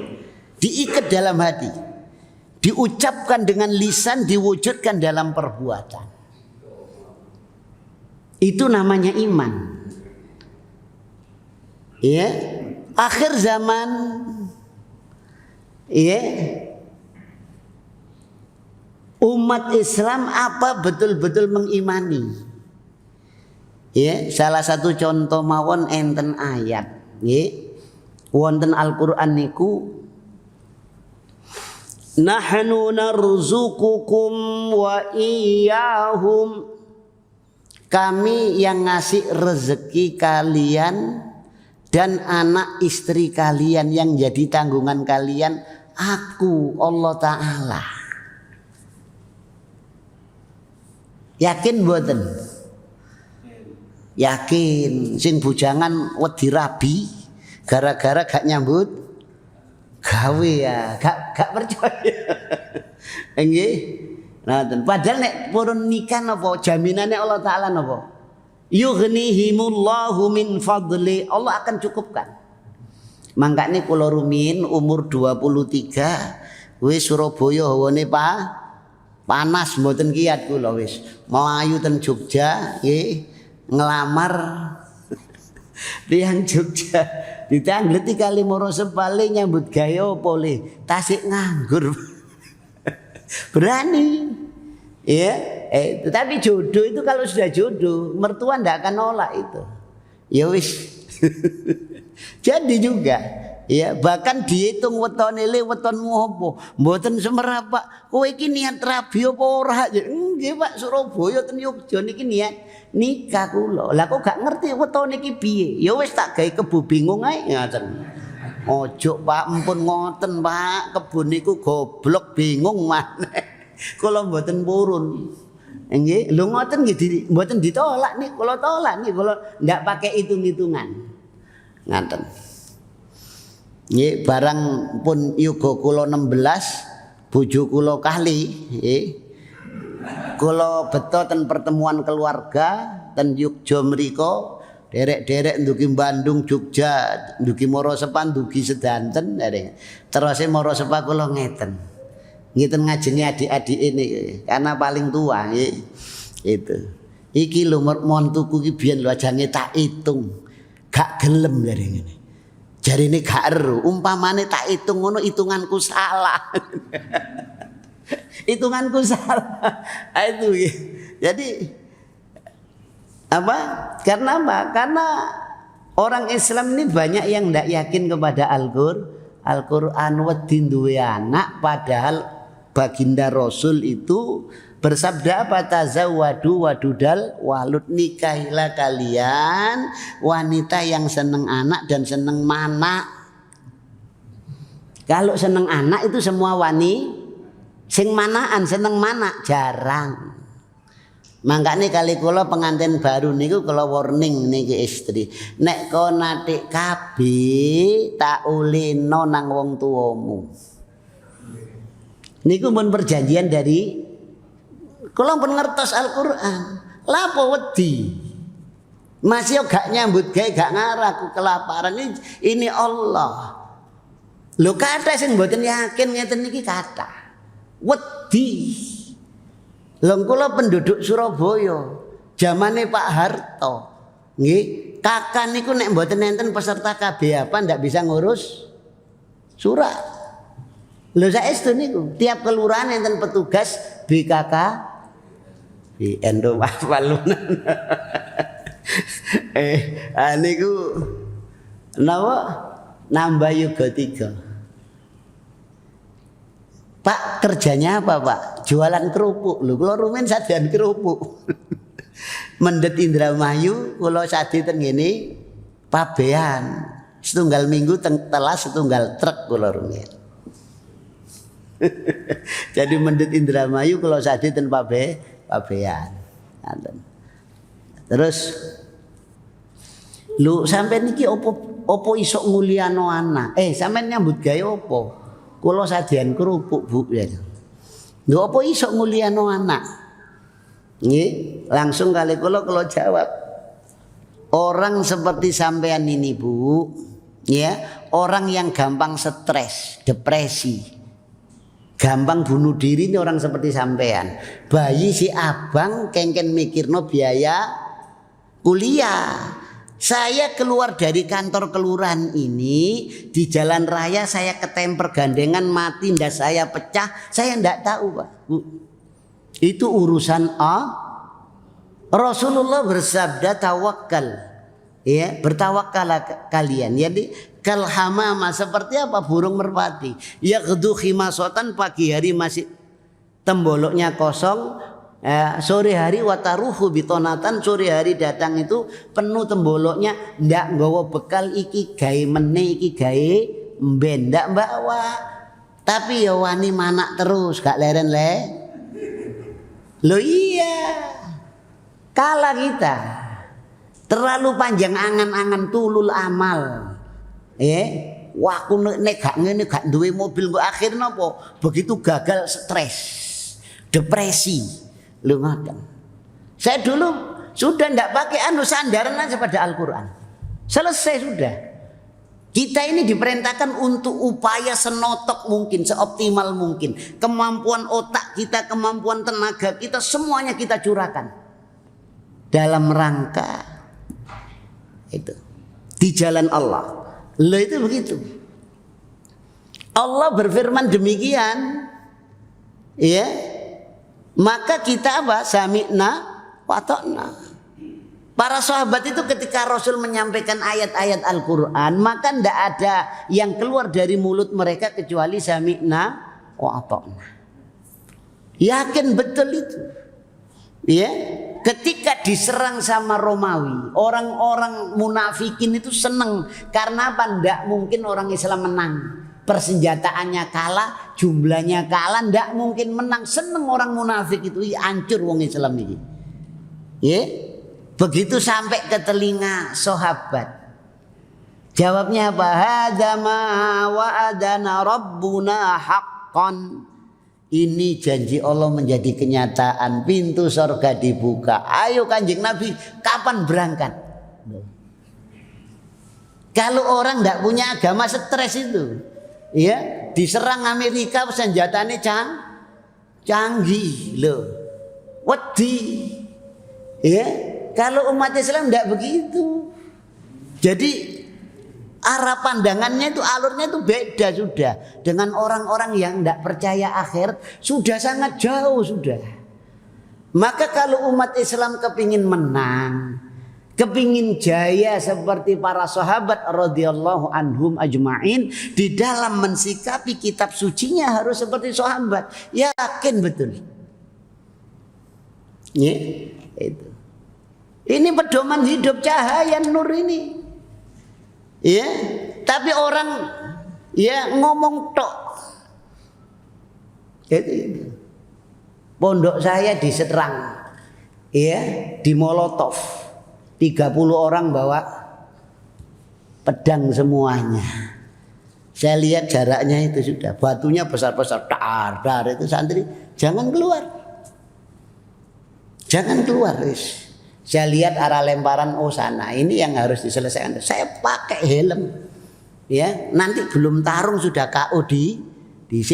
Diikat dalam hati. Diucapkan dengan lisan, diwujudkan dalam perbuatan. Itu namanya iman. Ya, akhir zaman. Ya. Umat Islam apa betul-betul mengimani. Ya, salah satu contoh mawon enten ayat, nggih. Wonten Al-Qur'an niku nahnu narzuqukum wa iyyahum. Kami yang ngasih rezeki kalian dan anak istri kalian, yang jadi tanggungan kalian aku Allah Ta'ala. Yakin mboten? Yakin. Sing bujangan wedi rabi gara-gara gak nyambut gawe ya, gak percaya. Nggih. Nah, padahal nek purun nikah napa jaminane Allah Taala napa? Yughnihimullahu min fadli. Allah akan cukupkan. Mangkane kula rumiyin umur 23 wis Surabaya hawane panas mboten kiyat kula wis mlayu ten Jogja nggih ngelamar tiyang Jogja ditangleti kali moro sepale nyambut gawe apa le tasik nganggur. Berani ya, tetapi jodoh itu kalau sudah jodoh mertua ndak akan nolak itu ya wis. Jadi juga ya, bahkan dihitung wetone le wetonmu apa mboten semerap Pak, kowe iki niat rabi apa ora? Nggih Pak, Surabaya ten Yogya niki niat nikah kula. Lah kok gak ngerti wetone iki piye? Ya wis tak gawe kebo bingung ae ngaten. Ojo Pak, ampun ngoten Pak, kebun niku goblok bingung maneh. Kula mboten purun. Nggih, lho ngoten nggih mboten ditolak nih, kula tolak nih, kula ndak pakai hitung-hitungan. Ngaten. Nggih, barang pun yuga kula 16, bojo kula kali, nggih. Kula beto ten pertemuan keluarga ten Yogya mriku, Derek-derek ndugi Bandung, Jogja, ndugi Morosepan, ndugi sedanten derek. Terus Moro Sepa kula ngeten. Ngeten ngajengi adik-adik ini karena paling tua nggih. Itu. Iki lho montuku ki biyen lho ajane tak hitung. Gak gelem jare ngene. Jarine gak ero, umpamane tak hitung ngono hitunganku salah. Hitunganku salah. Itu. Jadi apa? Karena apa? Karena orang Islam ini banyak yang tidak yakin kepada Al-Quran. Wedi duwe anak, padahal baginda Rasul itu bersabda apa? Tazawwadu wadudal walud, nikahilah kalian wanita yang seneng anak dan seneng mana. Kalau seneng anak itu semua wani, sing manaan seneng mana jarang. Mangkane kali kula pengantin baru niku kula warning niki istri. Nek kon natik kabeh tak ulino nang wong tuamu. Niku pun perjanjian dari kula pun ngertos Al-Qur'an. Lapo wedi? Masih gak nyambut gawe gak ngaraku kelaparan ini Allah. Lho kathah sing mboten yakin ngeten niki kathah. Wedi. Lho kula penduduk Surabaya, zamane Pak Harto. Nggih, kakak niku nek mboten enten peserta KB apa ndak bisa ngurus surat. Lho saestu niku, tiap kelurahan enten petugas BKK di Endo Palunan. Niku napa nambah yoga 3. Pak kerjanya apa Pak? Jualan kerupuk. Lho kula rumen sadean kerupuk. Mendet Indramayu kula sade ten ngene pabean. Setunggal minggu telas setunggal truk kula rumen. Jadi mendet Indramayu kula sade ten pabean. Terus lu sampean niki opo iso nguliano anak? Sampean nyambut gawe opo? Kula sadean kerupuk Bu ya. Lho apa iso nguliano anak? Nggih, langsung kali kula jawab. Orang seperti sampean ini Bu, ya, orang yang gampang stres, depresi, gampang bunuh diri ini orang seperti sampean. Bayi si abang kengken mikirno biaya kuliah. Saya keluar dari kantor kelurahan ini, di jalan raya saya ketemper gandengan mati, ndak saya pecah, saya ndak tahu Pak Bu. Itu urusan Rasulullah bersabda tawakal, ya bertawakallah kalian. Jadi kalhamama seperti apa burung merpati, ya gedu khimasotan pagi hari masih temboloknya kosong. Sore hari wataruhu bitonatan, sore hari datang itu penuh temboloknya, ndak nggawa bekal iki gawe meneh iki gawe mben ndak bawa. Tapi ya wani manak terus gak leren le. Loh iya. Kalah kita. Terlalu panjang angan-angan tulul amal. Wah aku nek gak ngene gak duwe mobil kok akhirnya apa? Begitu gagal stres, depresi. Lu ngoten. Saya dulu sudah ndak pakai sandaran aja pada Al-Quran. Selesai sudah. Kita ini diperintahkan untuk upaya senotok mungkin, seoptimal mungkin. Kemampuan otak kita, kemampuan tenaga kita, semuanya kita curahkan dalam rangka itu di jalan Allah. Lah itu begitu. Allah berfirman demikian, ya. Maka kita apa? Sami'na wa ta'na. Para sahabat itu ketika Rasul menyampaikan ayat-ayat Al-Quran, maka tidak ada yang keluar dari mulut mereka kecuali sami'na wa ta'na. Yakin betul itu. Ya, ketika diserang sama Romawi, orang-orang munafikin itu senang karena apa? Tidak mungkin orang Islam menang. Persenjataannya kalah, jumlahnya kalah, ndak mungkin menang. Seneng orang munafik itu, hancur wong Islam ini. Ya, begitu sampai ke telinga sahabat. Jawabnya apa? Hadza ma wa'adana rabbuna haqqan. Ini janji Allah menjadi kenyataan, pintu surga dibuka. Ayo Kanjeng Nabi, kapan berangkat? Kalau orang tidak punya agama stres itu, ya diserang Amerika senjatanya canggih loh, wedi. Ya, kalau umat Islam tidak begitu. Jadi arah pandangannya itu, alurnya itu beda sudah dengan orang-orang yang tidak percaya akhir, sudah sangat jauh sudah. Maka kalau umat Islam kepingin menang, kepingin jaya seperti para sahabat radhiyallahu anhum ajma'in, di dalam mensikapi kitab sucinya harus seperti sahabat, yakin betul. Ya, itu. Ini pedoman hidup, cahaya nur ini. Ya, tapi orang ya ngomong tok. Itu. Pondok saya diserang, ya, di Molotov. 30 orang bawa pedang semuanya. Saya lihat jaraknya itu sudah, batunya besar-besar, dar itu santri, jangan keluar. Jangan keluar, wis. Saya lihat arah lemparan, oh sana, ini yang harus diselesaikan. Saya pakai helm. Ya, nanti belum tarung sudah KO di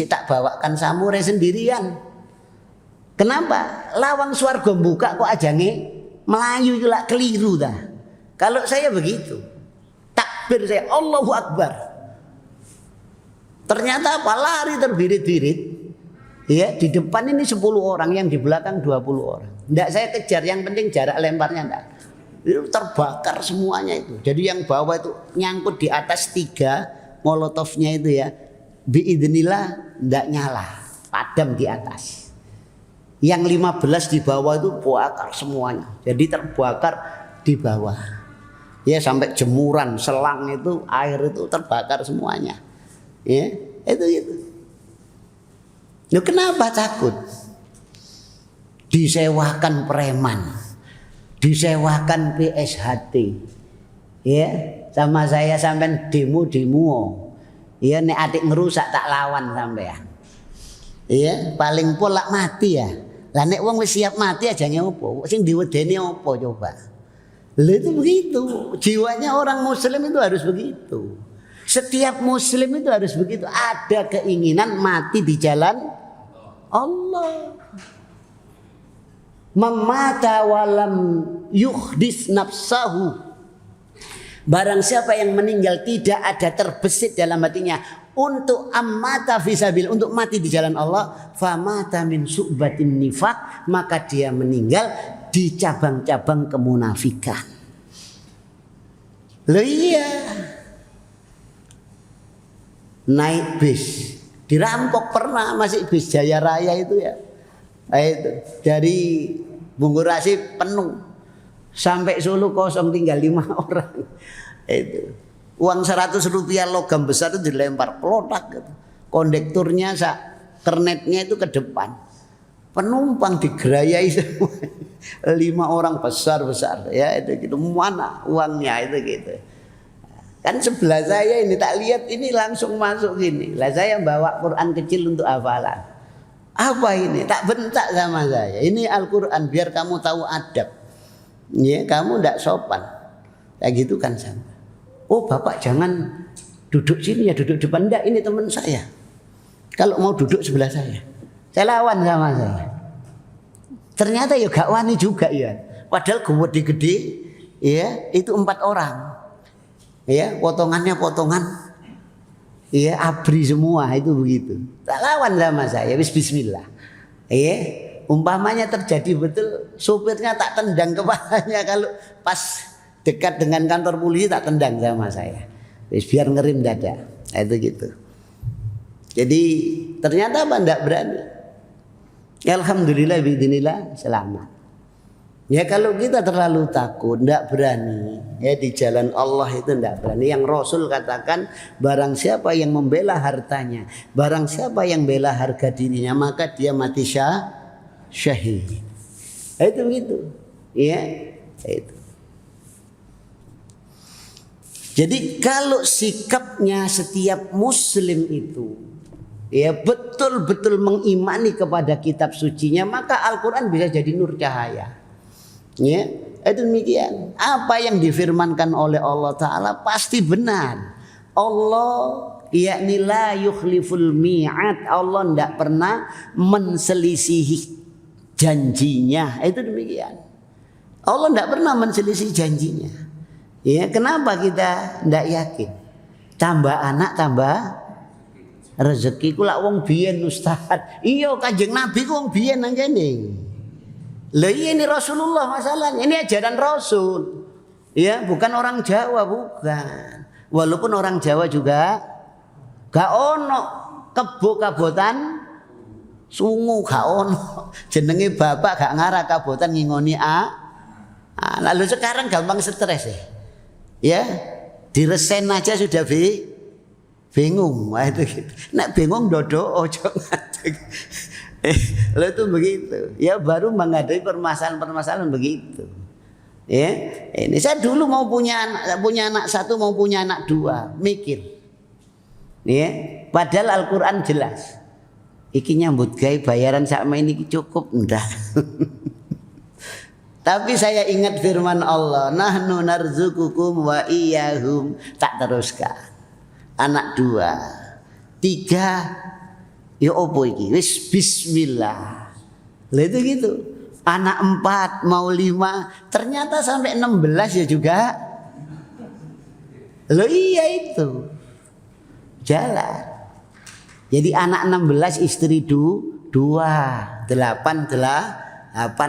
tak bawakan samurai sendirian. Kenapa? Lawang swarga buka kok ajange melayu juga keliru dah. Kalau saya begitu, takbir saya Allahu Akbar. Ternyata apa? Lari terbirit-birit. Ya, di depan ini 10 orang, yang di belakang 20 orang. Enggak saya kejar, yang penting jarak lemparnya enggak. Itu terbakar semuanya itu. Jadi yang bawah itu nyangkut di atas 3 molotovnya itu ya. Biidznillah enggak nyala, padam di atas. Yang 15 di bawah itu bakar semuanya. Jadi terbakar di bawah. Ya sampai jemuran, selang itu, air itu terbakar semuanya. Ya, itu. Loh, kenapa takut? Disewakan preman, disewakan PSHT. Ya, sama saya sampai demo. Ya, nek adik ngerusak tak lawan sampean. Iya, paling pola mati ya. Lah nek wong wis siap mati aja nyopo, sing diwedeni apa coba? Lah itu begitu. Jiwanya orang muslim itu harus begitu. Setiap muslim itu harus begitu. Ada keinginan mati di jalan Allah. Mamata walam yuhdis nafsahu. Barang siapa yang meninggal tidak ada terbesit dalam hatinya untuk ammata fisabil, untuk mati di jalan Allah, famata min su'batin nifaq, maka dia meninggal di cabang-cabang kemunafikan. Loh iya, naik bis dirampok pernah, masih bis Jaya Raya itu ya, itu dari Bungurasi penuh sampai Solo kosong, tinggal 5 orang. Itu uang 100 rupiah logam besar itu dilempar pelotak gitu. Kondekturnya kernetnya itu ke depan, penumpang digerayai semua. 5 orang besar ya itu gitu. Mana uangnya itu gitu. Kan sebelah saya ini tak lihat, ini langsung masuk gini. Lah saya bawa Quran kecil untuk hafalan. Apa ini? Tak bentak sama saya. Ini Al-Quran biar kamu tahu adab. Ya, kamu tidak sopan. Kayak gitu kan sama. Oh bapak jangan duduk sini ya, duduk depan. Enggak, ini teman saya. Kalau mau duduk sebelah saya lawan sama saya. Ternyata ya gak wani juga ya. Padahal gede-gede ya, itu 4 orang. Ya, potongannya potongan ya abri semua, itu begitu. Tak lawan sama saya, bismillah. Ya, umpamanya terjadi betul, sopirnya tak tendang kepalanya, kalau pas dekat dengan kantor polisi tak tendang sama saya. Biar ngerim dada. Nah, itu gitu. Jadi ternyata apa, enggak berani. Alhamdulillah biidznillah selamat. Ya kalau kita terlalu takut, tidak berani, ya di jalan Allah itu tidak berani. Yang Rasul katakan, barang siapa yang membela hartanya, barang siapa yang bela harga dirinya, maka dia mati syahid. Itu begitu, ya itu. Jadi kalau sikapnya setiap muslim itu ya betul-betul mengimani kepada kitab sucinya, maka Al-Quran bisa jadi nur cahaya. Ya, Itu demikian. Apa yang difirmankan oleh Allah Ta'ala pasti benar. Allah yakni la yukhliful mi'ad. Allah tidak pernah menselisihi janjinya. Itu demikian. Allah tidak pernah menselisihi janjinya. Ya, kenapa kita tidak yakin? Tambah anak tambah rezeki. Kula wong biyen Ustaz. Iya Kanjeng Nabi ku wong biyen nang kene. Lah ini Rasulullah masalahnya. Ini ajaran Rasul. Ya, bukan orang Jawa, bukan. Walaupun orang Jawa juga gak ono kebo kabotan sungu gak ono. Jenenge bapak gak ngarah kabotan ngingoni lalu sekarang gampang stres ya. Ya, diresen aja sudah bingung. Wah itu gitu. Nek bingung dodo ojo ngadeg. Lalu itu begitu. Ya baru menghadapi permasalahan-permasalahan begitu. Ya, ini saya dulu mau punya anak satu, mau punya anak dua, mikir. Ya, padahal Al-Qur'an jelas. Iki nyambut gawe bayaran sakme ini cukup ndak. Tapi saya ingat firman Allah, nahnu narzukukum wa iyyahum, tak teruskan. Anak dua, tiga, ya opo iki? Wis bismillah. Lah itu gitu. Anak 4 mau 5, ternyata sampai 16 ya juga. Loh iya itu. Jalan. Jadi anak 16 istri 2, 8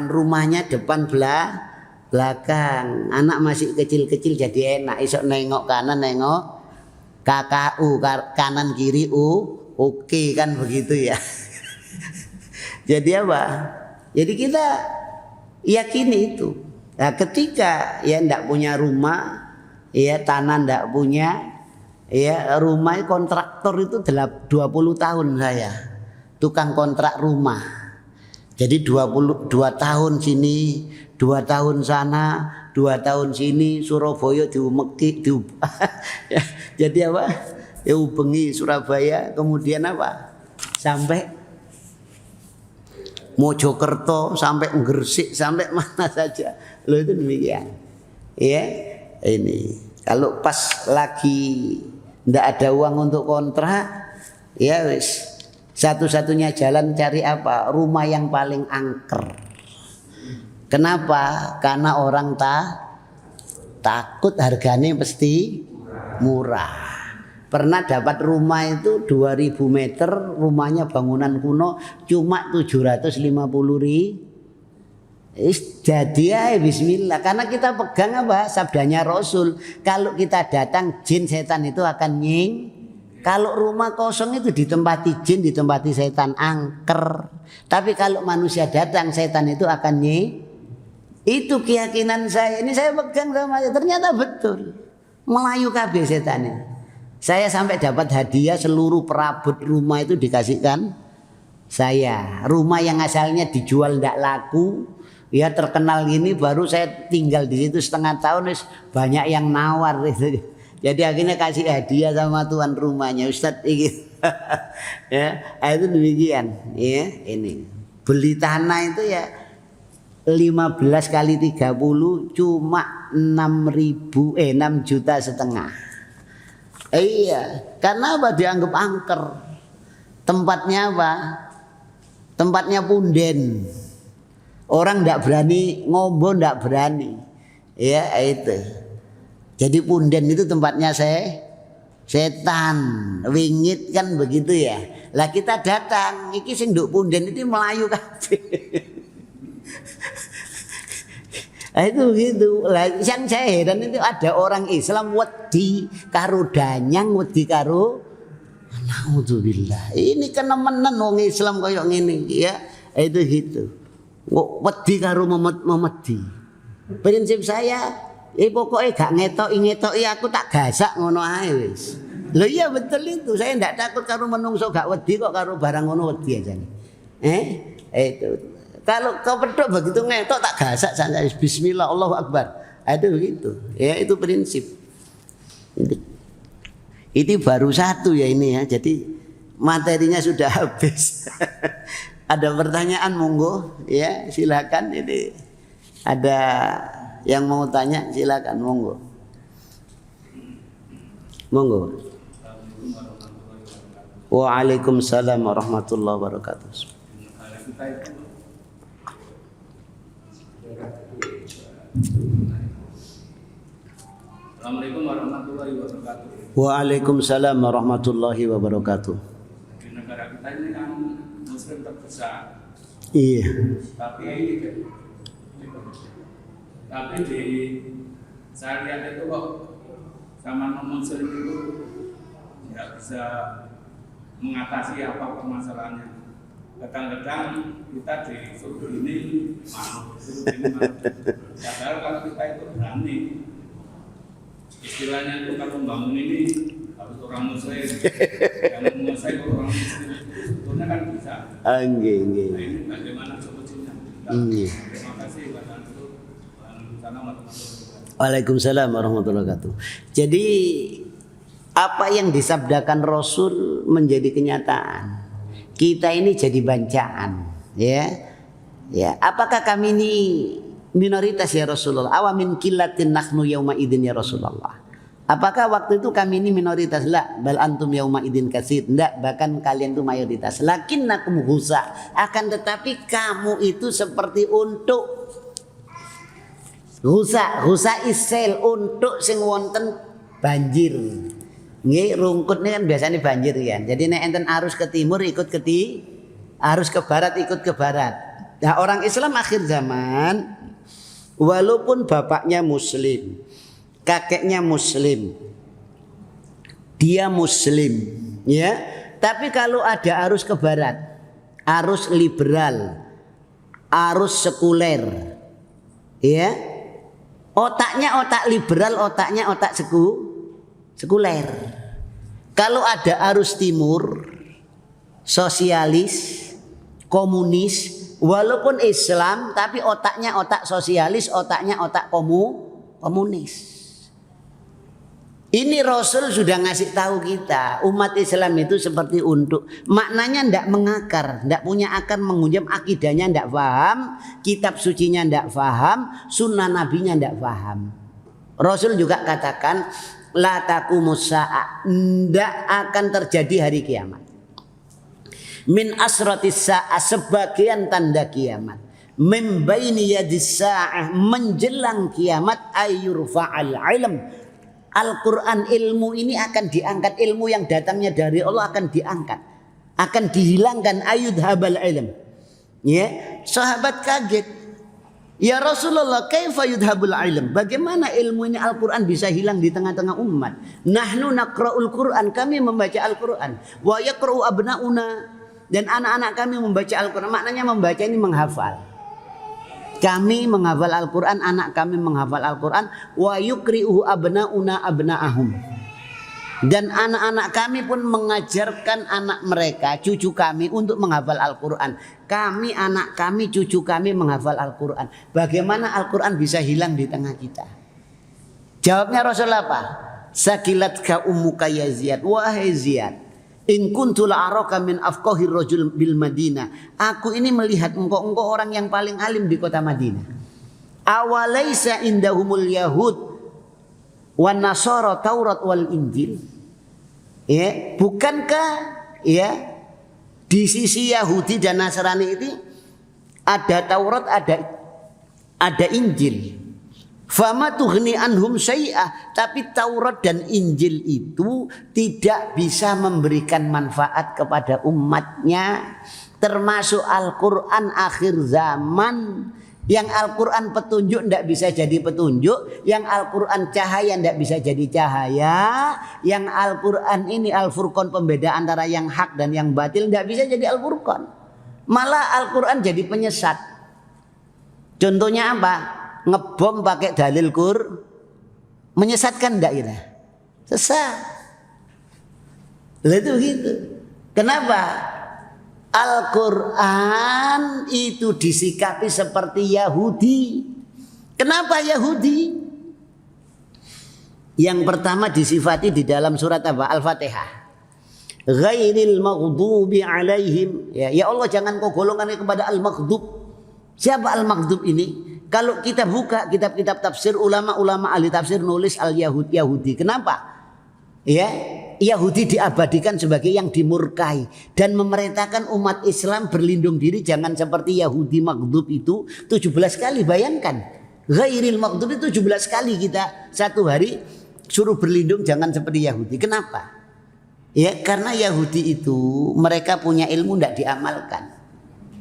rumahnya depan belakang. Anak masih kecil-kecil jadi enak. Esok nengok kanan nengok KKU kanan kiri oke kan begitu ya. Jadi apa? Jadi kita yakini itu. Nah, ketika ya ndak punya rumah, ya tanah ndak punya, ya rumah kontraktor itu 20 tahun saya tukang kontrak rumah. Jadi 22 tahun sini, 2 tahun sana, 2 tahun sini, Surabaya diumeki jadi apa? Ya ubengi Surabaya, kemudian apa? Sampai Mojokerto, sampai Gresik, sampai mana saja. Loh itu demikian. Ya, ini kalau pas lagi ndak ada uang untuk kontrak, ya wis satu-satunya jalan cari apa? Rumah yang paling angker. Kenapa? Karena orang takut harganya pasti murah. Pernah dapat rumah itu 2000 meter, rumahnya bangunan kuno cuma 750.000. Jadi ya bismillah. Karena kita pegang apa? Sabdanya Rasul. Kalau kita datang jin setan itu akan nying. Kalau rumah kosong itu ditempati jin, ditempati setan, angker. Tapi kalau manusia datang setan itu akan nying. Itu keyakinan saya. Ini saya pegang sama saya. Ternyata betul. Melayu kabeh setan ini. Saya sampai dapat hadiah seluruh perabot rumah itu dikasihkan saya. Rumah yang asalnya dijual tidak laku, ya terkenal gini, baru saya tinggal di situ setengah tahun, banyak yang nawar. Jadi akhirnya kasih hadiah sama tuan rumahnya, Ustadz ini. Ya, itu demikian. Ya, ini beli tanah itu ya 15 kali 30 cuma 6 juta setengah. Iya, karena apa? Dianggap angker. Tempatnya apa? Tempatnya punden. Orang tidak berani ngombo, tidak berani. Ya itu. Jadi punden itu tempatnya setan, wingit kan begitu ya. Lah kita datang, iki sing nduk punden itu Melayu kabeh. Itu gitu. Lah yang saya heran itu ada orang Islam wedi karo danyang, wedi karo naudzubillah. Ini kenemenan wong Islam koyo ngene ya. Itu gitu. Wedi karo memedi. Prinsip saya, pokoknya gak ngetoki aku tak gasak ngono ae wis. Lho iya betul itu. Saya ndak takut karo menungso gak wedi kok karo barang ngono wedi aja. Itu. Kalau kau pedok begitu ngetok tak gasak saja. Bismillah, Allahu Akbar. Itu begitu. Ya itu prinsip. Ini baru satu ya ini ya. Jadi materinya sudah habis. Ada pertanyaan monggo ya silakan. Ini ada Yang mau tanya silakan, monggo. Monggo. Waalaikumsalam warahmatullahi wabarakatuh. Assalamualaikum warahmatullahi wabarakatuh. Waalaikumsalam warahmatullahi wabarakatuh. Di negara kita ini kan Muslim terbesar. Iya. Tapi di saya lihat itu kok sama non Muslim itu nggak bisa mengatasi apa permasalahannya. Kadang-kadang kita disuruh ini malu, disuruh ini malu. Padahal kalau kita itu berani, istilahnya itu kalau membangun ini harus orang Muslim, yang menguasai orang Muslim, sebetulnya kan bisa. Nah, ini bagaimana solusinya? Terima kasih Pak Tansu. Waalaikumsalam warahmatullahi wabarakatuh. Jadi apa yang disabdakan Rasul menjadi kenyataan. Kita ini jadi bancaan, ya. Ya, apakah kami ini minoritas ya Rasulullah? Awamin killatin nahnu yauma idzin ya Rasulullah. Apakah waktu itu kami ini minoritas? La, bal antum yauma idzin katsir. Enggak, bahkan kalian itu mayoritas. Lakinnakum husa. Akan tetapi kamu itu seperti untuk husa isel untuk sing wonten banjir. Nggih, rungkut ini kan biasanya banjir kan. Jadi nek enten arus ke timur ikut ke arus ke barat ikut ke barat. Nah, orang Islam akhir zaman walaupun bapaknya muslim, kakeknya muslim, dia muslim, ya. Tapi kalau ada arus ke barat, arus liberal, arus sekuler, ya. Otaknya otak liberal, otaknya otak sekuler. Kalau ada arus timur, sosialis, komunis, walaupun Islam tapi otaknya otak sosialis, otaknya otak komunis. Ini Rasul sudah ngasih tahu kita, umat Islam itu seperti untuk maknanya ndak mengakar, ndak punya akar menghujam, akidahnya ndak paham, kitab sucinya ndak paham, sunnah nabinya ndak paham. Rasul juga katakan la taqumus sa'a, ndak akan terjadi hari kiamat. Min asratis sa'a, sebagian tanda kiamat. Min baini yadis sa'ah, menjelang kiamat ayyurfa'al ilm. Al-Quran ilmu ini akan diangkat, ilmu yang datangnya dari Allah akan diangkat, akan dihilangkan, ayudhabal ilm. Ya, sahabat kaget. Ya Rasulullah, kaifa yudhabul ilm? Bagaimana ilmu ini Al-Quran bisa hilang di tengah-tengah umat? Nahnu naqra'ul Quran, kami membaca Al-Quran. Wa yaqra'u abna'una, dan anak-anak kami membaca Al-Quran. Maknanya membaca ini menghafal. Kami menghafal Al-Quran, anak kami menghafal Al-Quran. Wa yukri'uhu abna'una abna'ahum. Dan anak-anak kami pun mengajarkan anak mereka, cucu kami untuk menghafal Al-Quran. Kami, anak kami, cucu kami menghafal Al-Quran. Bagaimana Al-Quran bisa hilang di tengah kita? Jawabnya Rasul apa? Sakilatka ummuka ya Ziyad. Wahai Ziyad, in kuntu la'araka min afqahir rajul bil Madinah. Aku ini melihat engkau orang yang paling alim di kota Madinah. Awalaisa indahumul yahud wan nasara Taurat wal Injil. Ya, bukankah ya di sisi Yahudi dan Nasrani itu ada Taurat, ada Injil. Fama tughni anhum syai'ah, tapi Taurat dan Injil itu tidak bisa memberikan manfaat kepada umatnya, termasuk Al-Qur'an akhir zaman. Yang Al-Quran petunjuk tidak bisa jadi petunjuk, yang Al-Quran cahaya tidak bisa jadi cahaya, yang Al-Quran ini Al-Furqan pembeda antara yang hak dan yang batil tidak bisa jadi Al-Furqan. Malah Al-Quran jadi penyesat. Contohnya apa? Ngebom pakai dalil menyesatkan tidak kita? Sesat. Itu gitu. Kenapa? Al-Quran itu disikapi seperti Yahudi. Kenapa Yahudi? Yang pertama disifati di dalam surat apa? Al-Fatihah. Ghairil maghdubi alaihim. Ya Allah, jangan kau golongkan kepada al-maghdub. Siapa al-maghdub ini? Kalau kita buka kitab-kitab tafsir, ulama-ulama ahli tafsir nulis al-Yahudi. Kenapa? Ya, Yahudi diabadikan sebagai yang dimurkai dan memerintahkan umat Islam berlindung diri jangan seperti Yahudi maghdub itu 17 kali. Bayangkan, ghairil maghdub itu 17 kali kita satu hari suruh berlindung jangan seperti Yahudi. Kenapa? Ya, karena Yahudi itu mereka punya ilmu tidak diamalkan.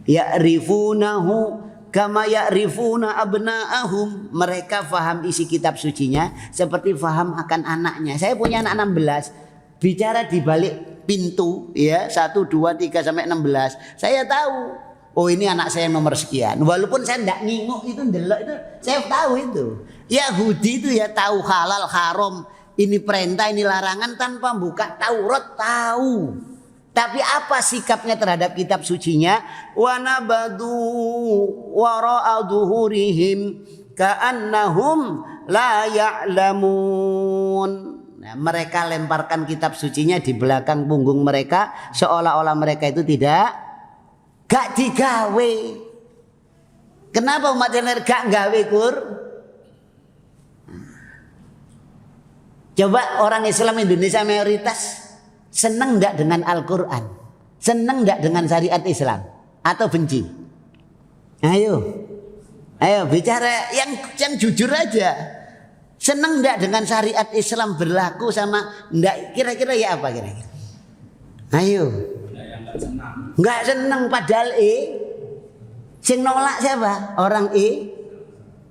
Ya'rifunahu kama ya'rifuna abna'ahum. Mereka faham isi kitab sucinya seperti faham akan anaknya. Saya punya anak 16, bicara di balik pintu ya 1, 2, 3 sampai 16. Saya tahu, oh ini anak saya nomor sekian. Walaupun saya tidak nginguk itu ndelok itu, saya tahu itu. Yahudi itu ya tahu halal haram, ini perintah, ini larangan tanpa buka Taurat tahu. Tapi apa sikapnya terhadap kitab sucinya? Wa nabadu wara'a dhuhurihim ka'annahum la ya'lamun. Nah, mereka lemparkan kitab sucinya di belakang punggung mereka seolah-olah mereka itu gak digawe. Kenapa umat Islam gak gawe Kur? Coba orang Islam Indonesia mayoritas senang enggak dengan Al-Quran? Senang enggak dengan syariat Islam? Atau benci? Ayo bicara yang jujur aja. Senang enggak dengan syariat Islam berlaku sama enggak? Kira-kira ya apa kira-kira? Ayo. Enggak senang padahal sing nolak siapa? Orang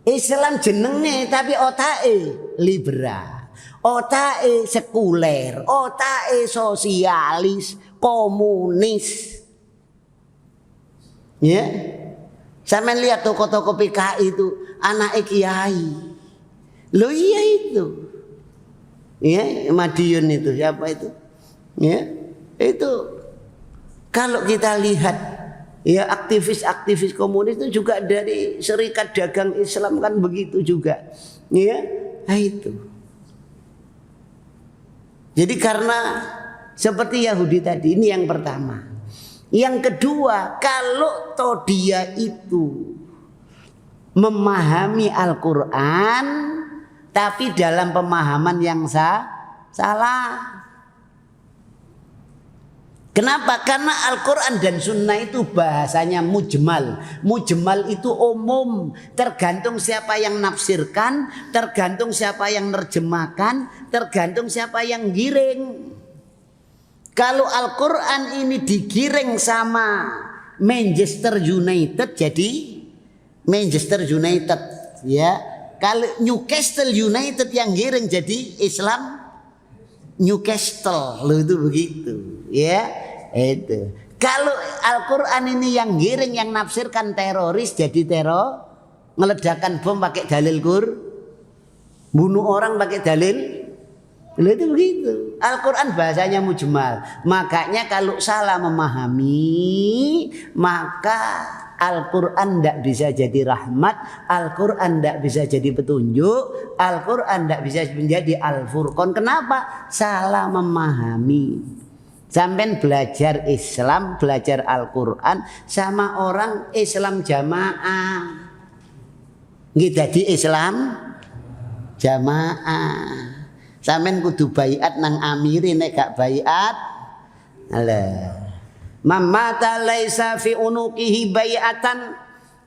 Islam jenenge tapi otake liberal. Otake sekuler, otake sosialis, komunis. Ya. Sampeyan lihat toko-toko PKI itu anake kiai. Loh iya itu. Ya, Madiun itu siapa itu? Ya. Itu kalau kita lihat ya aktivis-aktivis komunis itu juga dari Serikat Dagang Islam kan begitu juga. Ya. Nah itu. Jadi karena seperti Yahudi tadi, ini yang pertama. Yang kedua, kalau toh dia itu memahami Al-Quran tapi dalam pemahaman yang salah. Kenapa? Karena Al-Quran dan Sunnah itu bahasanya mujmal. Mujmal itu umum. Tergantung siapa yang nafsirkan, tergantung siapa yang nerjemahkan, tergantung siapa yang giring. Kalau Al-Quran ini digiring sama Manchester United, jadi Manchester United. Ya, kalau Newcastle United yang giring jadi Islam Newcastle. Loh itu begitu. Ya, itu. Kalau Al-Quran ini yang giring, yang nafsirkan teroris jadi teror, ngeledakan bom pakai dalil bunuh orang pakai dalil. Loh itu begitu. Al-Quran bahasanya mujmal. Makanya kalau salah memahami, maka Al-Quran tidak bisa jadi rahmat, Al-Quran tidak bisa jadi petunjuk, Al-Quran tidak bisa menjadi Al-Furqan. Kenapa? Salah memahami. Sampai belajar Islam, belajar Al-Quran sama orang Islam jamaah. Gitu jadi Islam jamaah. Sampai kudu baiat nang amiri, nek gak baiat alah. Mamata laisa fi unuqihi bai'atan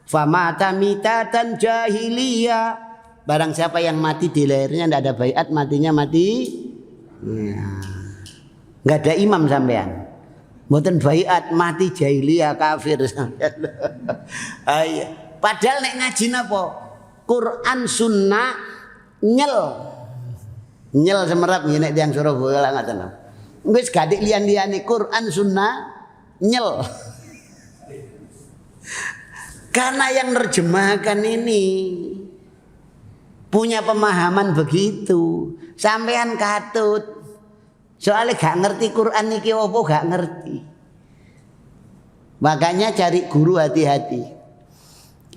famata mitatan jahiliyah. Barang siapa yang mati di lehernya tidak ada baiat, matinya mati nggak ada imam sampean. Mboten baiat, mati jahiliyah kafir sampean. Ayo. Padahal nek ngaji napa? Quran Sunnah nyel semerap nek tiyang Surabaya lah ngoten. Wis gadik liyan-liyane Quran Sunnah nyel. Karena yang nerjemahkan ini punya pemahaman begitu. Sampean katut. Soalnya gak ngerti Quran niki opo, gak ngerti. Makanya cari guru hati-hati.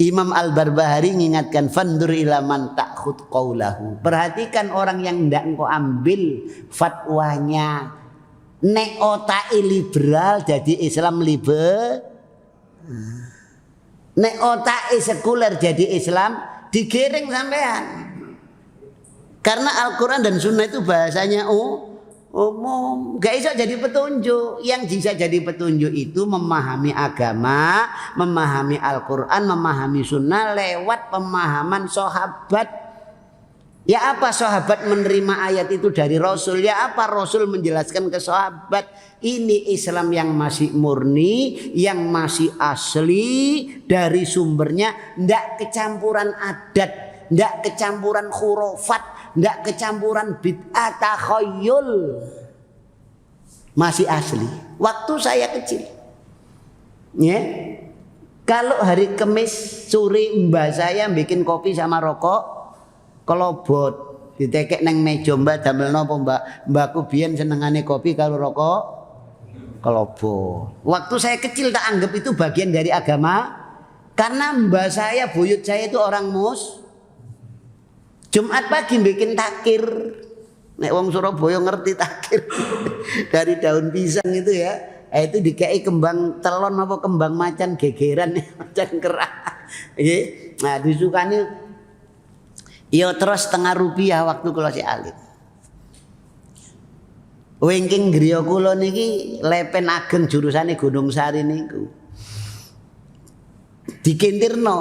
Imam Al-Barbahari mengingatkan fandur ila man ta'khud qaulahu. Perhatikan orang yang ndak engkau ambil fatwanya. Nek otake liberal jadi Islam Nek otake sekuler jadi Islam digiring sampean. Karena Al-Quran dan Sunnah itu bahasanya umum, gak bisa jadi petunjuk. Yang bisa jadi petunjuk itu memahami agama, memahami Al-Quran, memahami Sunnah lewat pemahaman sahabat. Ya apa sahabat menerima ayat itu dari Rasul? Ya apa Rasul menjelaskan ke sahabat? Ini Islam yang masih murni, yang masih asli dari sumbernya, ndak kecampuran adat, ndak kecampuran khurafat, ndak kecampuran bid'ah takhayyul. Masih asli. Waktu saya kecil, ya, kalau hari Kamis sore mbah saya bikin kopi sama rokok kelobot, ditekek neng meja mbak damel nopo mbakku biyen senengane kopi kalau rokok kelobot. Waktu saya kecil tak anggap itu bagian dari agama, karena mbak saya buyut saya itu orang Jumat pagi bikin takir. Nek wong Surabaya ngerti takir. Dari daun pisang itu ya. Itu dikai kembang telon apa kembang macan gegeran macan kerah. Nah disukani yo terus Rp1/2 waktu kula si alit. Wingking griya kula niki Lepen Ageng jurusane Gunung Sari niku. Dikintirno.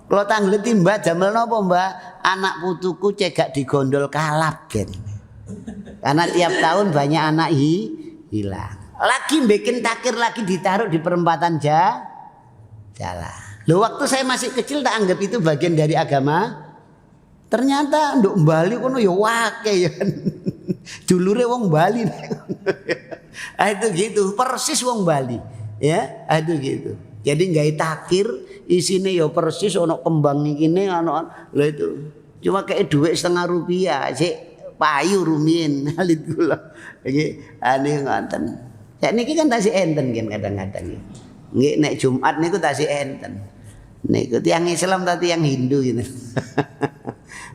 Kula tangleti Mbah damel napa Mbah? Anak putuku cegak digondol kalap gen. Karena tiap tahun banyak anak hilang. Lagi bikin takir lagi ditaruh di perempatan jalan. Loh waktu saya masih kecil tak anggap itu bagian dari agama. Ternyata nduk Bali kono ya wake ya. Dulure wong Bali. Itu gitu, persis wong Bali. Ya, itu gitu. Jadi nggawe takir isine ya persis ana kembang ikine ana lha itu. Cuma kayak dhuwit Rp1/2 sik payu rumiyin alit kula. Nggih, ane ngoten. Sak niki kan tasih enten kan kadang-kadang nggih. Nggih nek Jumat niku tasih enten. Niku tiyang Islam ta tiyang Hindu gitu.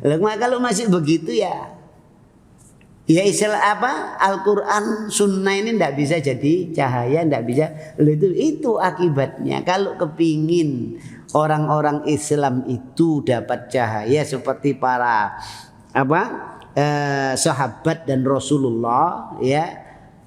Lah kalau masih begitu ya istilah apa Al-Quran Sunnah ini tidak bisa jadi cahaya, tidak bisa. Itu akibatnya. Kalau kepingin orang-orang Islam itu dapat cahaya seperti para sahabat dan Rasulullah, ya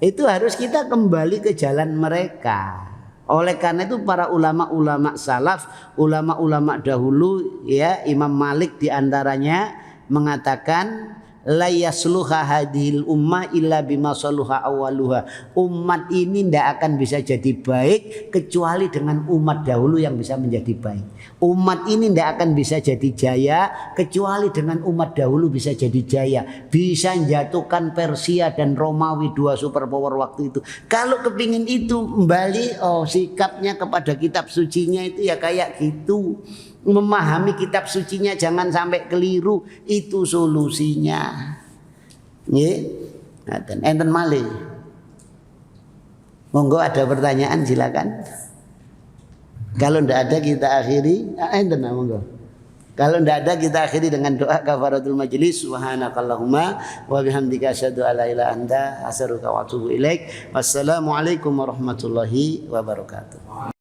itu harus kita kembali ke jalan mereka. Oleh karena itu para ulama-ulama salaf, ulama-ulama dahulu, ya Imam Malik diantaranya mengatakan la yasluha hadhil ummah illa bima saluha awaluha. Umat ini tidak akan bisa jadi baik kecuali dengan umat dahulu yang bisa menjadi baik. Umat ini tidak akan bisa jadi jaya kecuali dengan umat dahulu bisa jadi jaya. Bisa menjatuhkan Persia dan Romawi, dua superpower waktu itu. Kalau kepingin itu kembali sikapnya kepada kitab sucinya itu ya kayak gitu. Memahami kitab sucinya jangan sampai keliru, itu solusinya. Nggih. Ngaten enten malih. Monggo ada pertanyaan silakan. Kalau ndak ada kita akhiri, enten monggo. Kalau ndak ada kita akhiri dengan doa kafaratul majlis. Subhanakallahumma wa bihamdika asyhadu alla ilaha illa anta astaghfiruka wa atubu ilaik. Wassalamualaikum warahmatullahi wabarakatuh.